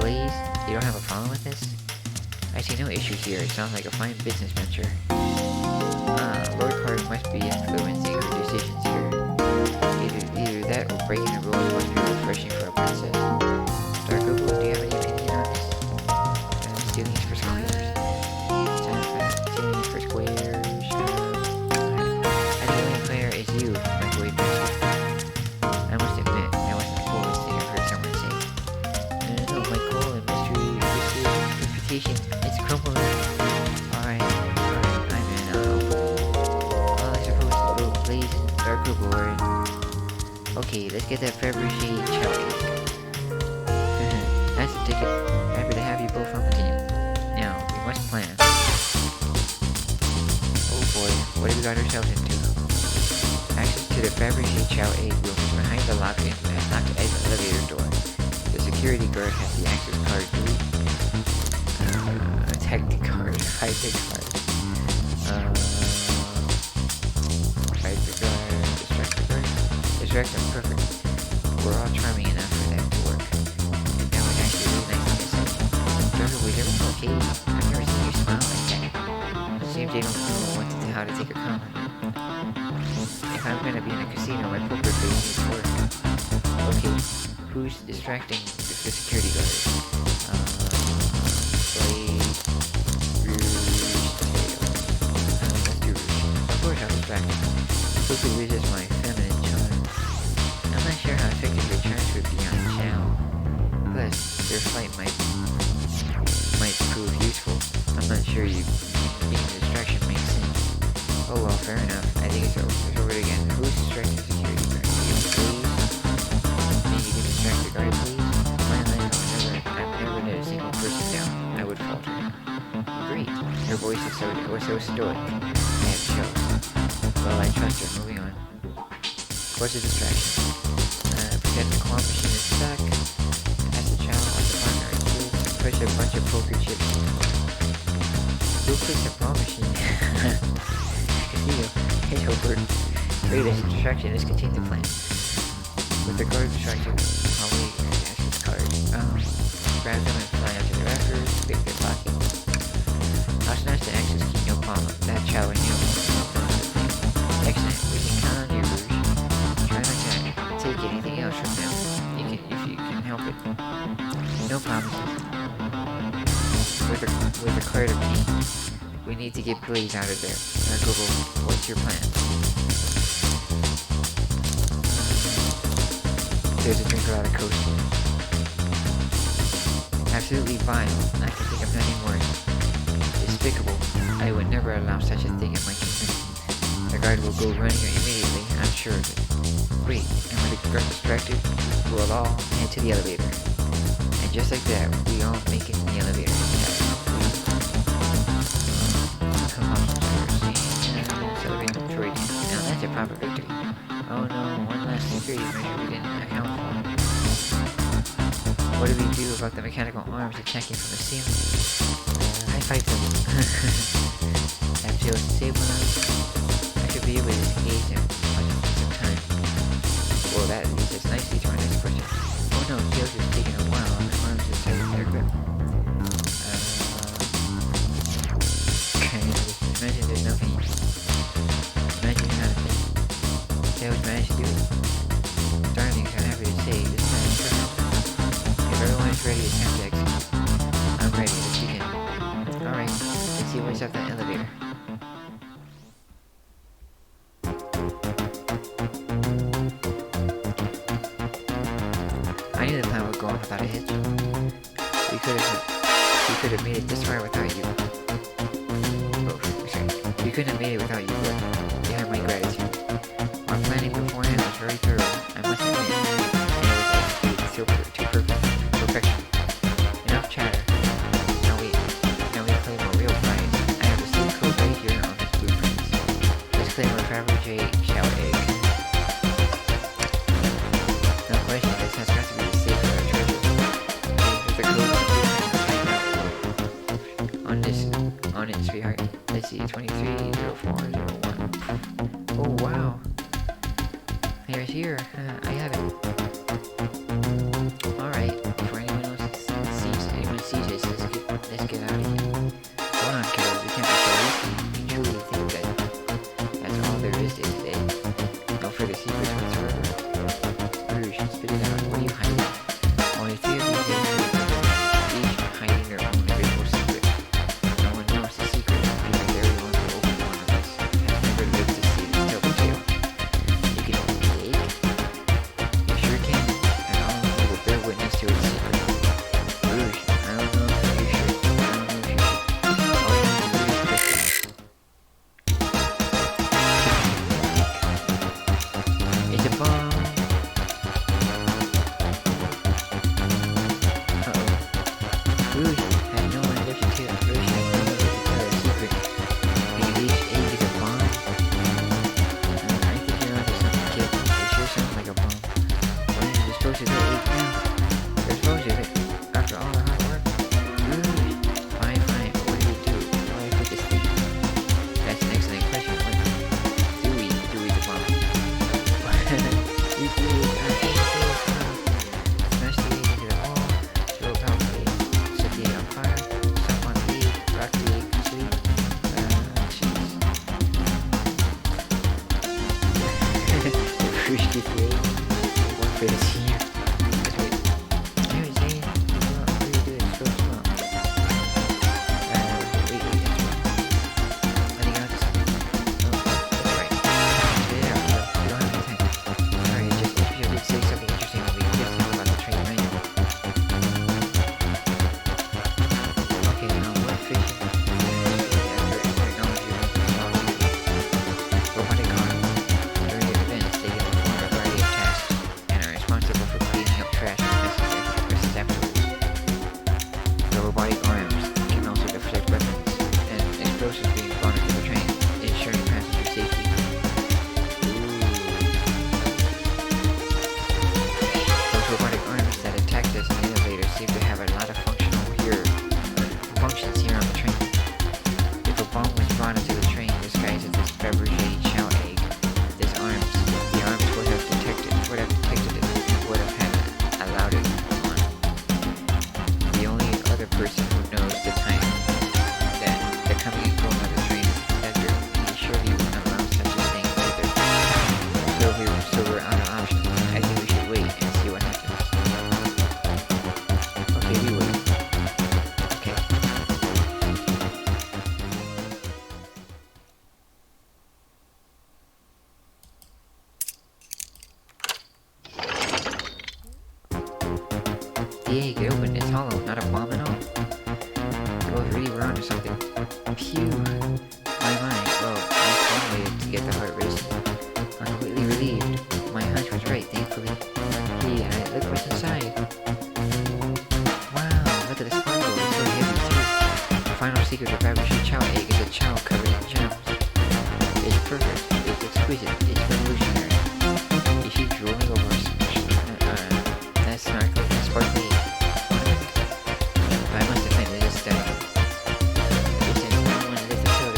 Blaze, you don't have a problem with this? I see no issues here. It sounds like a fine business venture. Lord Card must be influencing her decisions here. Either that or breaking the rules must be refreshing for a princess. Dark Opal, do you have any opinion on this? Stealing for squares. Stealing for squares. And the only player is you, microwave master. I must admit, that wasn't the coolest thing I've heard someone say. No, my goal and mystery, reputation, it's crumbling. Alright, I'm in. Well, I suppose the boat plays Dark Reward. Okay, let's get that Fabergé chow egg. That's the ticket. Happy to have you both on the team. Now, we must plan. Oh boy, what have we got ourselves into? Access to the Fabergé chow egg room is behind the locker and you have not to exit the elevator door. The security guard has the access card to attack the card, hide the card. Hide the guard, distract the guard. Distract them, perfect. We're all charming enough for that to work. And that was actually really nice to say. Dark, was everything okay? I've never seen you smile like that. Seems they don't know how to take a compliment. If I'm gonna be in a casino, my poker face needs to work. Okay, who's distracting the security guard? Blade, Rouge, Tail. Let's do Rouge. Of course I'll distract him. Who could resist my feminine charm? I'm not sure how effective your charms would be on Chow. Plus, their flight might prove useful. I'm not sure being a distraction makes sense. Oh well, fair enough. I think it's over it again. Who's distracting the security guard? Please? Can you distract the guard, please? My life, I've never let a single person down. I would falter. Great. Her voice was so stoic. I have shows. Well, I trust her. Moving on. What's a distraction? Pretend the claw machine is stuck. Ask the child on the partner and push a bunch of poker chips. Who picks a claw machine? Casino. Hedgehog. Great, as a distraction. Let's continue the plan. With the guard distracted, I'll wait and ask this card. Grab them and fly out to the rafters, pick their pocket. I'll snatch the access key, no problem. That chow and you. Excellent, we can count on you, Rouge. Try not to take anything else from them, if you can help it. No promises. With a card of key, we need to get Blaze out of there. Google, what's your plan? There's a drinker out of coast. Absolutely vile. I can think of nothing worse. Despicable. I would never allow such a thing in my kingdom. The guard will go running immediately, I'm sure of it. Great, and when the guard distracted, we'll all head to the elevator. And just like that, we all make it in the elevator. Celebrate Troy. Now that's a proper victory. Oh no, one last security measure we didn't account for. What do we do about the mechanical arms attacking from the ceiling? I fight them. Have to disable them. I should be able to disengage them some time. Well, that leads us nicely to our next question. Oh no, Tails is taking a while. My arms just tighten their grip. Imagine there's nothing. Imagine you're not a thing. Tails managed to do it. Darling, I'm happy to say this plan is perfect. If everyone is ready, it's time to execute. I'm ready, let's begin. Alright, let's see what's up that elevator. I knew the plan would go on without a hitch. We could have made it this far without you. We couldn't have made it without you, but you have my gratitude. Our planning beforehand was very thorough, I must admit. And it was executed to perfection. Enough chatter. Now we claim our real prize. I have the seal code right here on this blueprint. Let's claim our Fabergé chow egg. No question, this has got to be the safe for our treasure. With the code on it, sweetheart. Let's see, 230401. Oh wow. Here's here. I have it. Alright, before anyone sees this, let's get out of here. What are you hiding? Only 3 of these agents, each hiding their own individual secret. No one knows the secret because everyone who opened one of us has never lived to see this tell the tale. You can open the egg? You sure can, and all of you will bear witness to its secret. Rouge, I don't know if you should. I don't know if you should. All you need to do is crystals. It's a bomb. Rouge had no one left to tell. Rouge had no one left to tell a secret. Because each egg is a bomb. I think you're onto something, kid. It sure sounds like a bomb. Why don't you dispose of that egg now? Dispose of it. After all the hard work. Rouge. Fine, fine. But what do you do? Why do I put this thing? That's an excellent question. What do we do with the bomb? We do it. Smash the egg into the wall. Throw a powerful egg. Set the egg on fire. Step on the egg. Rock the egg. Sleep. Jeez. Rouge gets the egg. One for the senior. Let's wait. Here, Zane. What do you do? It's so small. Wait, that's wrong. I think I'll just... Oh, that's right. Get it out, Joe. We don't have any time. Sorry, just if you did say something interesting, we can get something about the train manual. Okay, now what fishing? Technology robotic arms. During the events, they can perform a variety of tasks and are responsible for cleaning up trash and messes afterwards. The robotic arms can also deflect weapons and explosives being brought into the train, ensuring passenger safety. Those robotic arms that attacked us in the elevator seem to have a lot of functions here on the train. If a bomb was brought into the train disguised as this Fabergé chow egg, the arms would have detected it and would have allowed it on. The only other person who knows the time that the coming and going of the train is the conductor, and he surely wouldn't allow such a thing either. So we're out of options. I think we should wait and see what happens. Okay, we wait. Okay. The egg, it opened. It's hollow, not a bomb at all. Oh, really, we're onto something. Phew. My. Well, that's one way to get the heart racing. I'm completely relieved. My hunch was right, thankfully. Yeah, look what's inside. Wow, look at the sparkle. It's so heavy, too. The final secret of Fabergé chow egg is a chow covered in gems. It's perfect. It's exquisite. It's revolutionary. Is she drooling over a that's sparkling. Sparkly. I must admit, it is stunning. It says no one lives to tell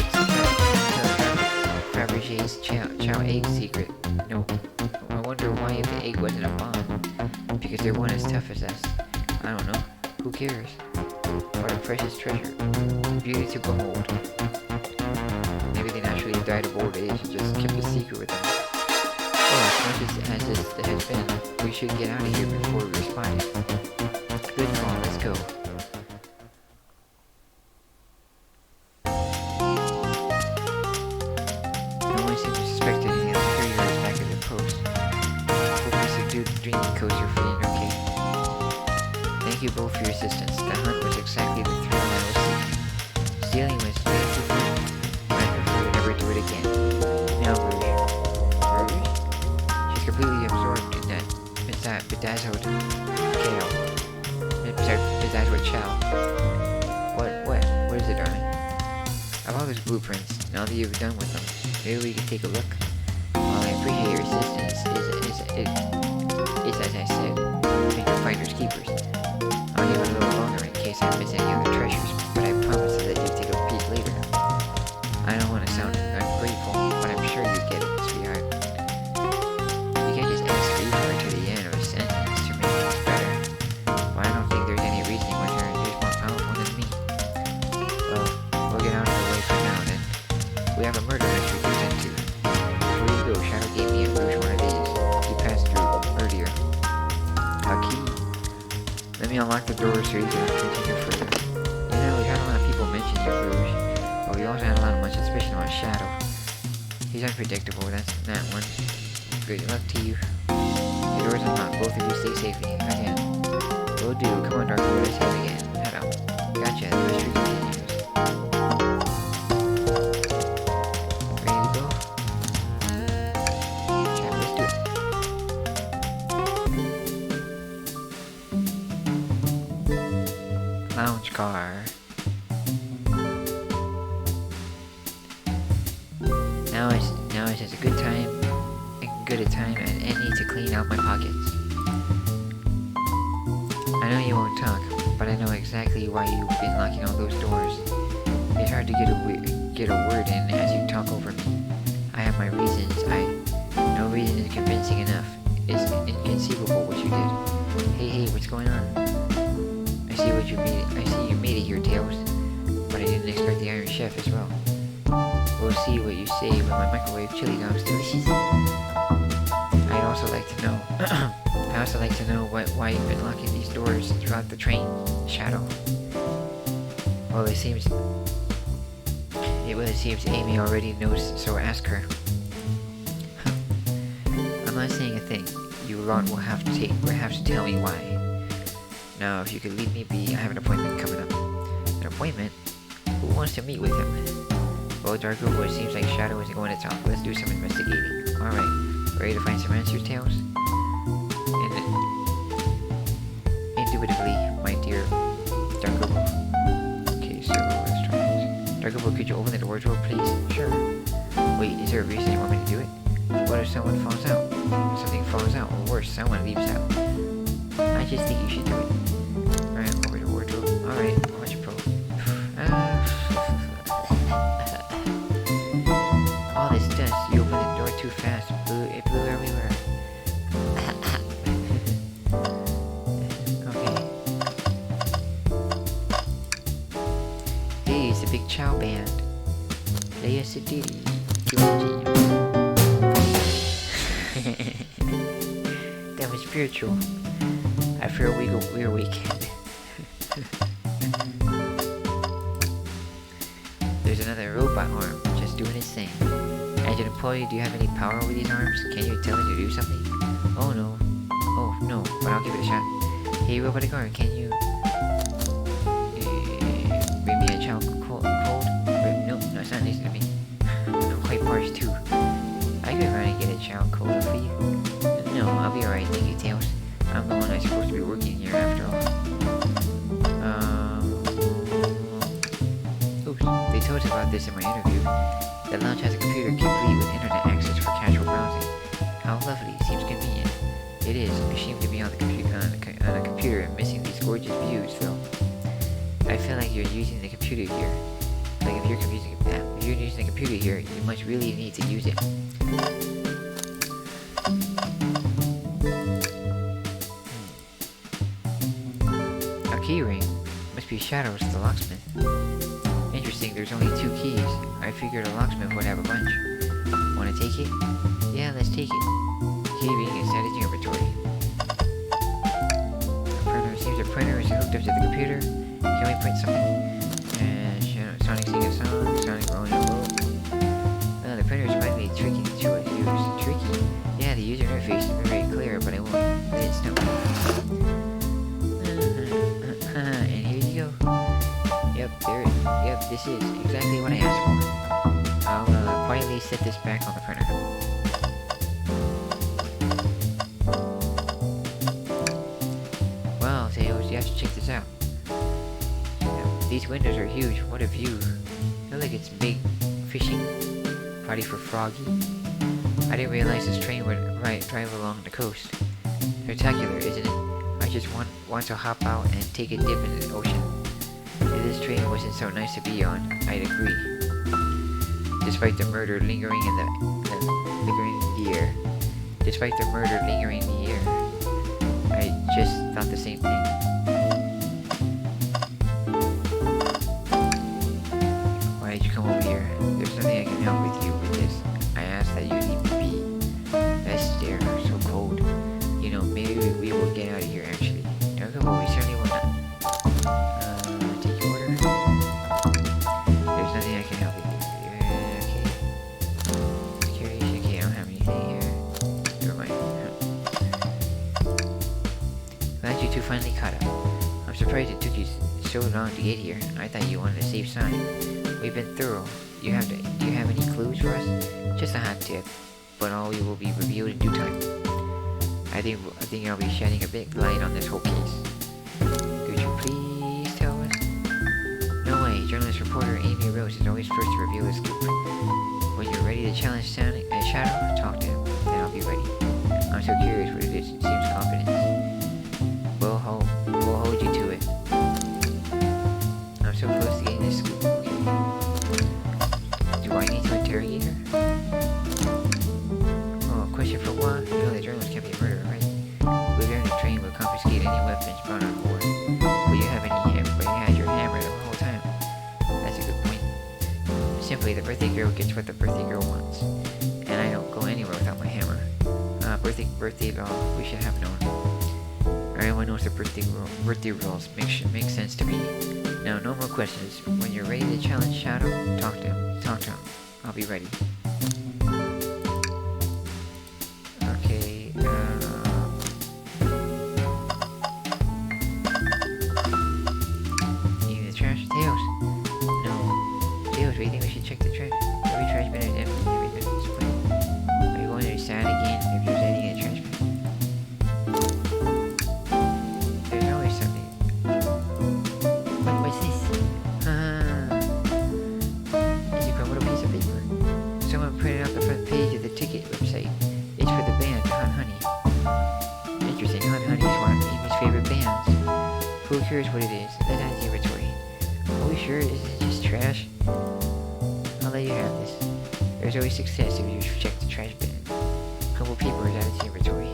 Fabergé's chow egg secret. No. I wonder why if the egg wasn't a bomb. Because they're one as tough as us. I don't know. Who cares? What a precious treasure. Beauty to behold. Maybe they naturally died of old age and just kept the secret with them. Well, as much as this has been, we should get out of here before we're spotted. Good call, let's go. No one seems to suspect any other couriers back at the post. Hope we subdued the drinking coaster for the intercade. Thank you both for your assistance. The hunt was exactly the thrill I was seeking. Stealing was way too fun. I'm afraid I'll never do it again. Now, Rouge. Rouge? She's completely absorbed in that bedazzled kale. Bedazzled chow. What is it, darling? Of all those blueprints, now that you've done with them, maybe we can take a look. While I appreciate your assistance, is as I said, finger finders keepers. I'll leave it a little longer in case I miss any other treasures, but I promise to let you take a peek later. I don't want to sound ungrateful, but I'm sure you get it, sweetheart. You can't just add sweetheart to the end of a sentence to make things better. Well, I don't think there's any reasoning with her. She's more powerful than me. Well, we'll get out of the way for now then. We have a murder mystery to attend to. Before you go, Shadow gave me a Rouge one A key. Let me unlock the door so you can continue further. You know, we had a lot of people mention your Rouge, but we also had a lot of much suspicion about Shadow. He's unpredictable, that's that one. Good luck to you. The door's unlocked, both of you stay safely. Again. Will do, come on Darko, let's head again. Head out. Gotcha, the mystery continues. Ready to go? Yeah, let's do it. Lounge car. Now is just a good time, good a time as any to clean out my pockets. I know you won't talk, but I know exactly why you've been locking all those doors. It's hard to get a word in as you talk over me. I have my reasons. No reason is convincing enough. It's inconceivable what you did. Hey, what's going on? I see you made it here, Tails. But I didn't expect the Iron Chef as well. We'll see what you say when my microwave chili dog's delicious. I'd also like to know. Why you've been locking these doors throughout the train, Shadow. Well, it seems Amy already knows, so ask her. I'm not saying a thing. You lot will have to tell me why. Now, if you could leave me be, I have an appointment coming up. An appointment? Who wants to meet with him? Well, Darko, it seems like Shadow isn't going to talk. Let's do some investigating. Alright, ready to find some answers, Tails? Indubitably, my dear Darko. Okay, so let's try it. Darko, could you open the wardrobe, please? Sure. Wait, is there a reason you want me to do it? What if someone falls out? If something falls out, or worse, someone leaves out. I just think you should do it. Alright, over the wardrobe. Alright, watch pro. All this dust, you opened the door too fast. It blew everywhere. Big Chow Band. Play us a ditty. That was spiritual. After a weird weekend. There's another robot arm, just doing its thing. As an employee, do you have any power over these arms? Can you tell it to do something? Oh no, but I'll give it a shot. Hey, robotic arm, can you bring me a chow cold? No, it's not nice to me. I'm quite parched too. I could run and get a chow cold for you. No, I'll be alright, thank you, Tails. I'm the one that's supposed to be working here after all. Oops, they told us about this in my interview. The lounge has a computer complete with internet access for casual browsing. How lovely, seems convenient. It is, a shame to be on a computer and missing these gorgeous views, though. I feel like you're using the computer here. Like if you're using the computer here, you must really need to use it. A key ring? Must be Shadow's, the locksmith. Interesting, there's only 2 keys. I figured a locksmith would have a bunch. Wanna take it? Yeah, let's take it. Key ring inside his inventory. The printer is hooked up to the computer. Can we print something? Sonic SEGA song, Sonic rolling a boat. The printer is finally tricky to use. Tricky? Yeah, the user interface is very clear, but I won't let it snow. And here you go. Yep, this is exactly what I asked for. I'll quietly set this back on the printer. Well, Tails, you have to check this out. These windows are huge. What a view. Look like it's big fishing party for Froggy. I didn't realize this train would drive along the coast. Spectacular, isn't it? I just want to hop out and take a dip in the ocean. If this train wasn't so nice to be on, I'd agree. Despite the murder lingering in the air. Despite the murder lingering in the air. I just thought the same thing. Why did you come over here? There's nothing I can help with you with this. I asked that you leave me be. That's there, so cold. You know, maybe we will get out of here Glad you two finally caught up. I'm surprised it took you so long to get here. I thought you wanted to save Sonic. We've been thorough. Do you have any clues for us? Just a hot tip, but all will be revealed in due time. I think I'll be shedding a bit light on this whole case. Could you please tell us? No way. Journalist reporter Amy Rose is always first to reveal the scoop. When you're ready to challenge Sonic and Shadow, talk to him. Then I'll be ready. I'm so curious what it is. It seems confident. We'll hold you to it. I'm so close to getting this scoop. Okay. Do I need to interrogate her? Oh, question for one. You know that journalists can't be a murderer, right? We're there in the train will confiscate any weapons brought on board. Will you have any but you had your hammer the whole time? That's a good point. Simply, the birthday girl gets what the birthday girl wants. And I don't go anywhere without my hammer. Birthday law, we should have known. Everyone knows the birthday rules. Make sense to me. Now, no more questions. When you're ready to challenge Shadow, talk to him. I'll be ready. Okay, even the trash? Tails? No. Tails, do you think we should check the trash? Every trash bin is empty. Every bin is displayed. Are you going to decide again if there's anything in the trash bin? There's always something. What's this? It's a crumbled piece of paper. Someone printed out the front page of the ticket website. It's for the band Hot Honey. Interesting. Hot Honey is one of Amy's favorite bands. Who cares what it is? Let out the inventory. Are we sure this is just trash? I'll let you have this. There's always success if you check the trash bin. Crumbled paper is out of the inventory.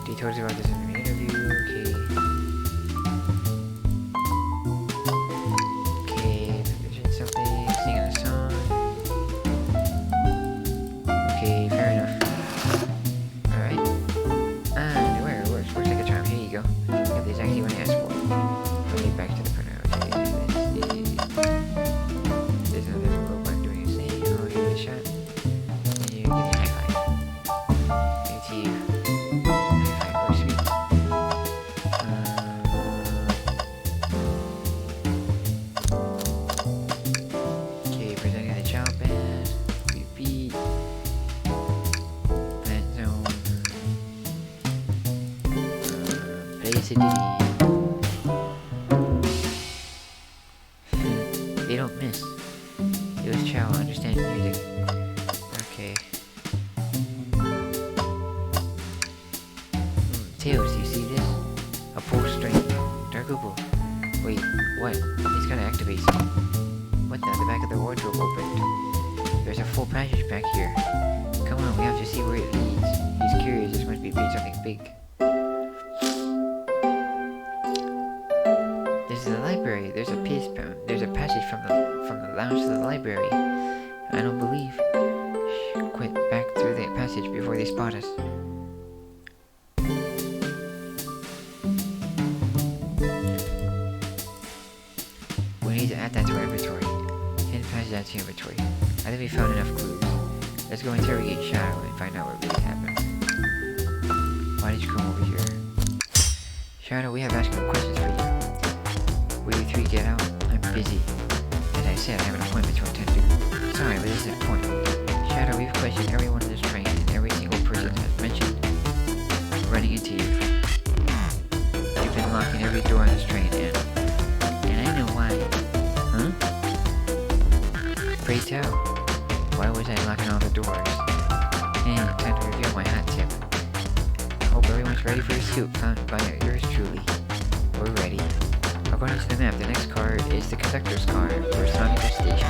Details about this in an interview. Okay, mention something, singing a song. Okay, fair enough. Alright. And where it works like a charm. Here you go. You have exactly what I asked for. Okay, back to the printer. Okay, let's see. There's another robot doing his thing. Oh, give it a shot. And you give me a high five. Give it to you. Okay, presenting the child band. Repeat. Plant zone. Play CD. They don't miss. It was Chow, understand music. Okay. Tails, you see this? A pull string. Dark opal. Wait, what? It's gotta activate something. What the? The back of the wardrobe opened. There's a full passage back here. Come on, we have to see where it leads. He's curious, this must be something big. This is the library. There's a passage from the lounge to the library. I don't believe. Shh, quick, back through the passage before they spot us. We need to add that to our inventory. Hidden passage out to inventory. I think we found enough clues. Let's go interrogate Shadow and find out what really happened. Why did you come over here? Shadow, we have asking questions for you. Will you three get out? I'm busy. As I said, I have an appointment to attend to. Sorry, but this is important. Shadow, we've questioned everyone in this train, and every single person has mentioned running into you. You've been locking every door on this train, and I know why. Huh? Pray tell. Why was I locking all the doors? And time to reveal my hot tip. Hope everyone's ready for the scoop found by yours truly. We're ready. According to the map, the next car is the conductor's car for Sonic Station.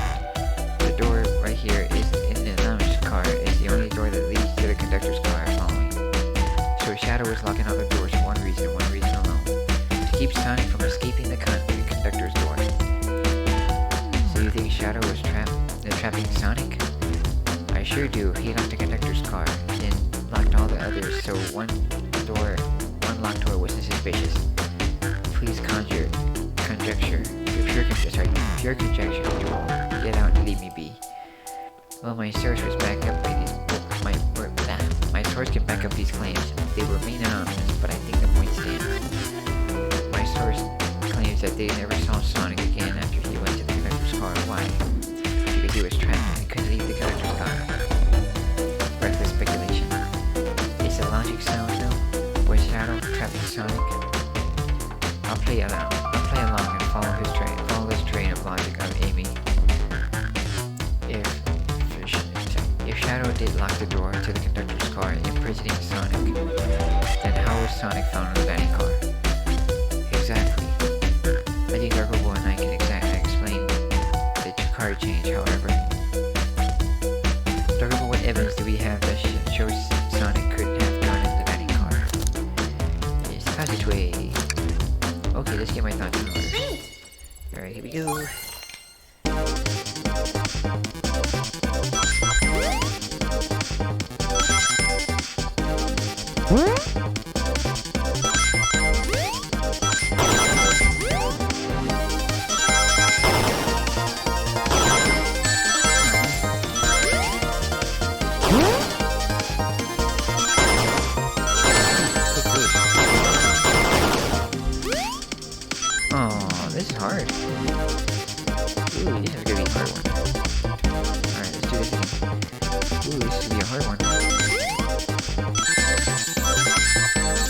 The door right here is in the lounge car is the only door that leads to the conductor's car following. So Shadow is locking all the doors for one reason alone. To keep Sonic from escaping the conductor's door. So you think Shadow was trapping Sonic? I sure do. He locked the conductor's car, then locked all the others, so one locked door wasn't suspicious. pure conjecture, Joel. Get out and leave me be. Well, my source was back up by these. My source can back up these claims. They remain anonymous, but I think the point stands. My source claims that they never saw Sonic again after he went to the conductor's car. Why? Because he was trapped and couldn't leave the conductor's car. Reckless speculation. Is the logic sound though? Was Shadow trapping Sonic? I'll play along and follow this train of logic of Amy. If Shadow did lock the door to the conductor's car, imprisoning Sonic, then how was Sonic found in the dining car? Exactly. I think Dark Boy and I can explain the car change, however. Dark Boy, what evidence do we have that shows Sonic couldn't have gone in the dining car? It's the passageway. Okay, let's get my thoughts in order. Alright, here we go. This is hard. Ooh, this is gonna be a hard one. Alright, let's do this again. Ooh, this is gonna be a hard one.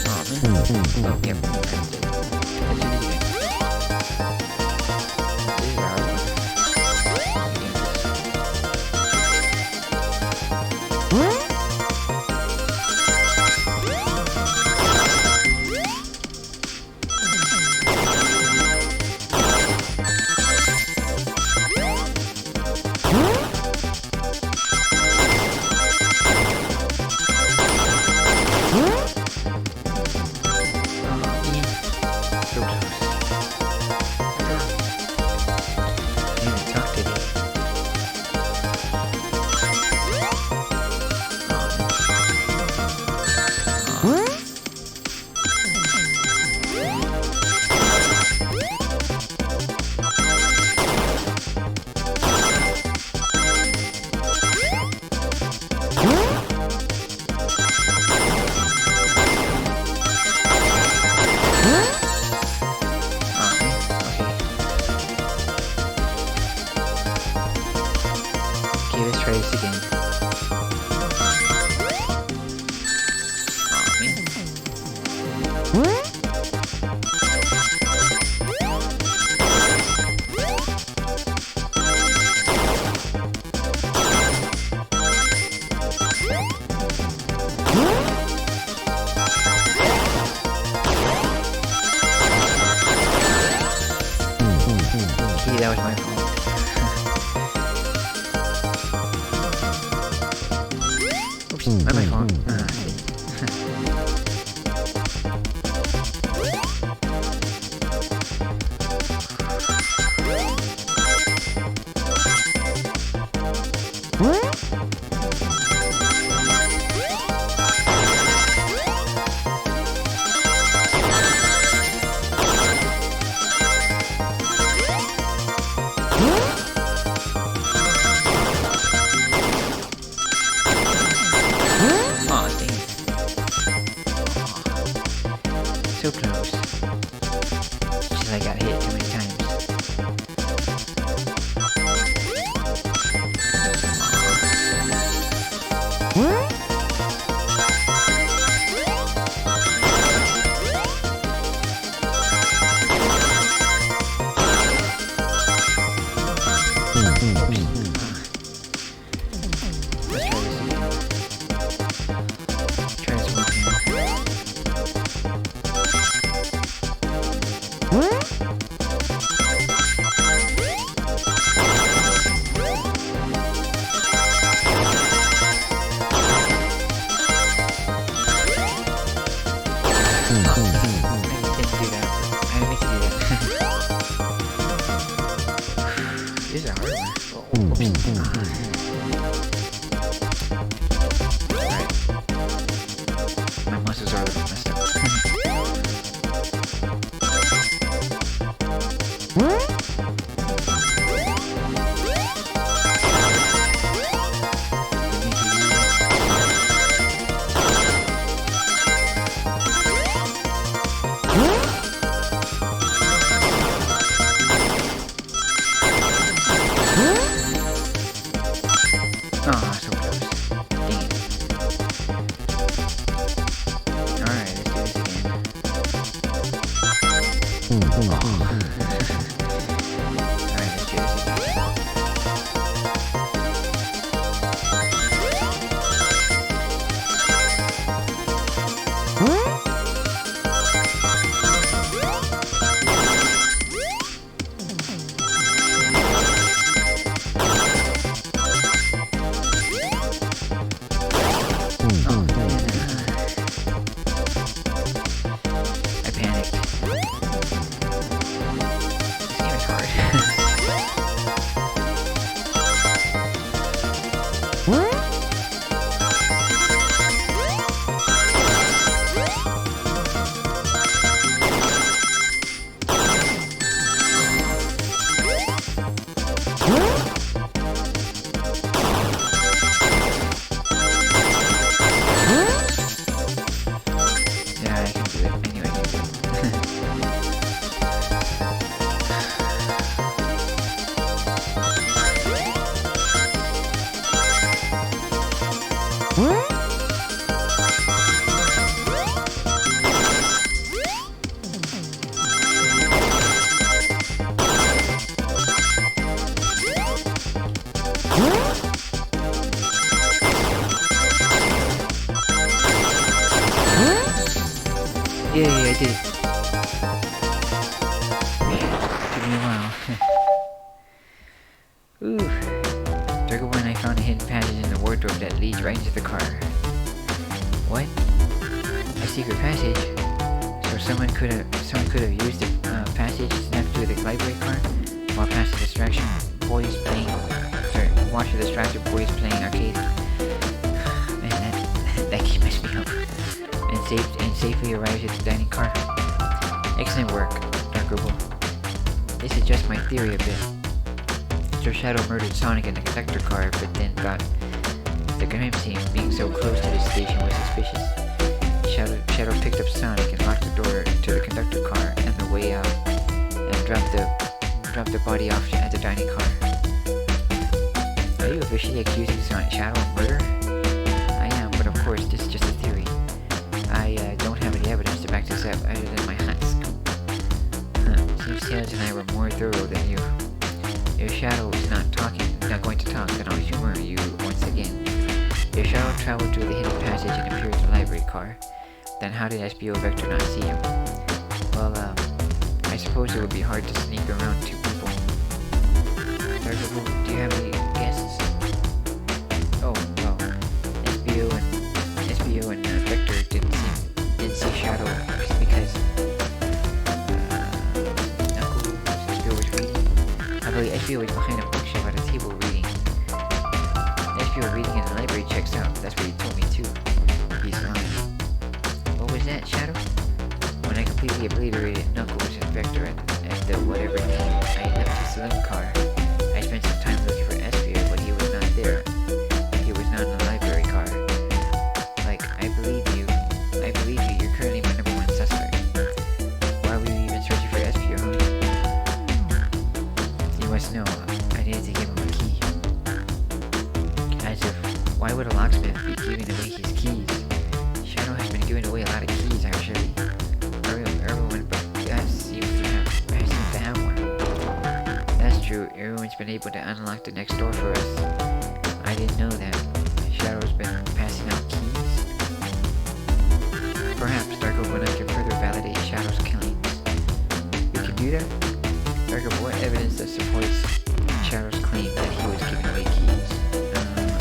Oh man. Oh, yep. Let's do this again. This is a hard one. Let's try this again. Okay, that was my fault. Oops, not my fault. So close. Just I got hit too many times. Let's try this again. Try this one again. This is a hard one. Alright. My muscles are a little messed up. Alright, let's do this again. I panicked. This game is hard. Yeah, I can do it. I knew I could do it. Yay, I did it. Took me a while. Ooh. Circle 1, I found a hidden passage in the wardrobe that leads right into the car. What? A secret passage? So someone could have used the passage snapped through the library car while past the distraction boys playing. Sorry, watch the distracted boys playing arcade. Man, that game messed me up. And safely arrives at the dining car. Excellent work, Dark Robo. This is just my theory a bit. So Shadow murdered Sonic in the conductor car, but then got the crime scene. Being so close to the station was suspicious. Shadow picked up Sonic and locked the door to the conductor car and the way out, and dropped the body off at the dining car. Are you officially accusing Shadow of murder? I am, but of course, this is just a theory. I don't have any evidence to back this up other than my hunch. Seems Tails and I were more thorough than you. Your Shadow is not going to talk, then I'll humor you once again. Your Shadow traveled through the hidden passage and appeared in the library car. Then how did SBO Vector not see him? Well, I suppose it would be hard to sneak around two people. Darkable, do you have any guesses? Oh, well, SBO and Vector didn't see Shadow because Knuckles, SBO was reading. I believe SBO was behind a bookshelf at a table reading. SBO reading in the library checks out. That's what he told me too. He's lying. What was that, Shadow? When I completely obliterated Knuckles and Vector at the whatever name, I left his saloon car. I spent some time looking for SBO, but he was not there. He was not in the library car. Like, I believe you. You're currently my number one suspect. Why were you even searching for SBO, homie? You must know, I needed to give him a key. As if, why would a locksmith be giving away his keys? Shadow has been giving away a lot of keys, actually. Everyone but us seems to have one. That's true, everyone's been able to unlock the next door for us. I didn't know that. Shadow's been passing out keys. Perhaps Darko Bona can further validate Shadow's killings. You can do that? Darko, what evidence that supports Shadow's claim that he was giving away keys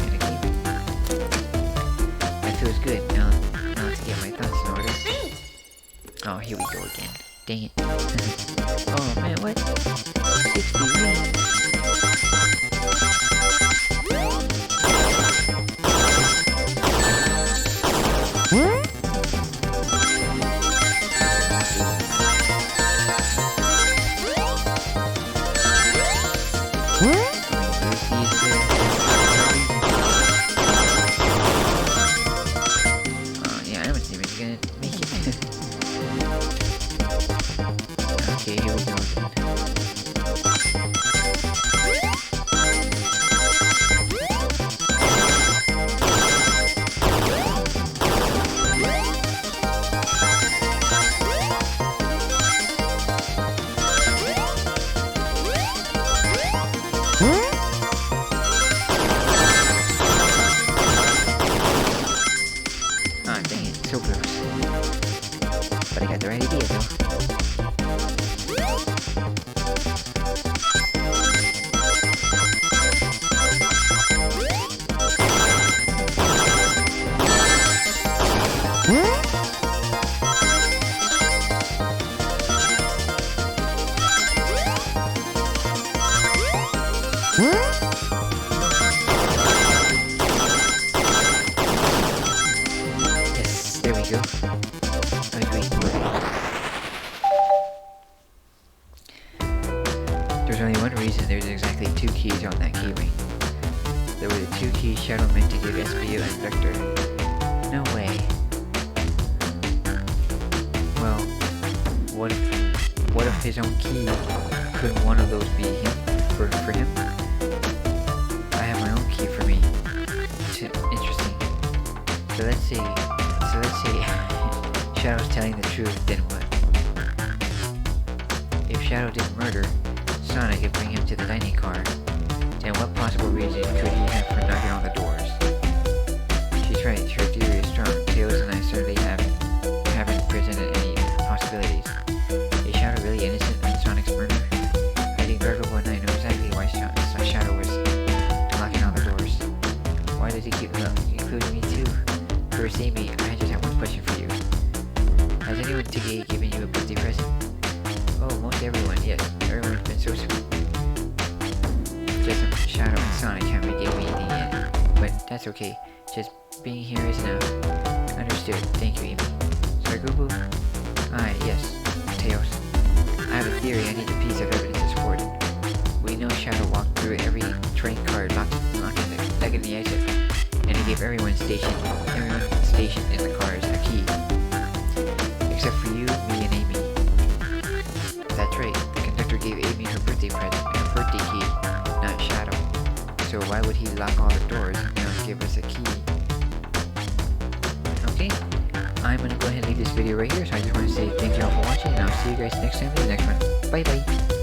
in a game? That feels good. Now let's get my thoughts in order. Oh, here we go again. Dang it. Oh man, what? 60 wins. Yeah, I don't see if he's gonna make it. Okay, here we go again. There's only one reason there's exactly 2 keys on that key ring. There were the 2 keys Shadow meant to give SBU and Vector. No way. Well, what if his own key? Couldn't one of those be him for him? I have my own key for me. Interesting. So let's see. Shadow's telling the truth, then what? If Shadow didn't murder Sonic and bring him to the dining car, then what possible reason could he have for knocking on the doors? She's right, her theory is strong. Tails and I certainly haven't presented any possibilities. Is Shadow really innocent in Sonic's murder? I think Virtual and I know exactly why Shadow was knocking on the doors. Why does he keep including me too? First, Amy, I just have one question for you. Has anyone today given you a birthday present? Oh, most everyone, yes. Everyone's been so sweet. Just Shadow and Sonic haven't given me anything yet. But that's okay. Just being here is enough. Understood. Thank you, Amy. Sorry, Google? Yes. Tails. I have a theory I need a piece of evidence to support it. We know Shadow walked through every train car locking the exit. And he gave everyone stationed in the cars a key. Except for you, me, and Amy. That's right, the conductor gave Amy her birthday key, not Shadow. So why would he lock all the doors and not give us a key? Okay, I'm gonna go ahead and leave this video right here, so I just want to say thank you all for watching, and I'll see you guys next time in the next one. Bye bye!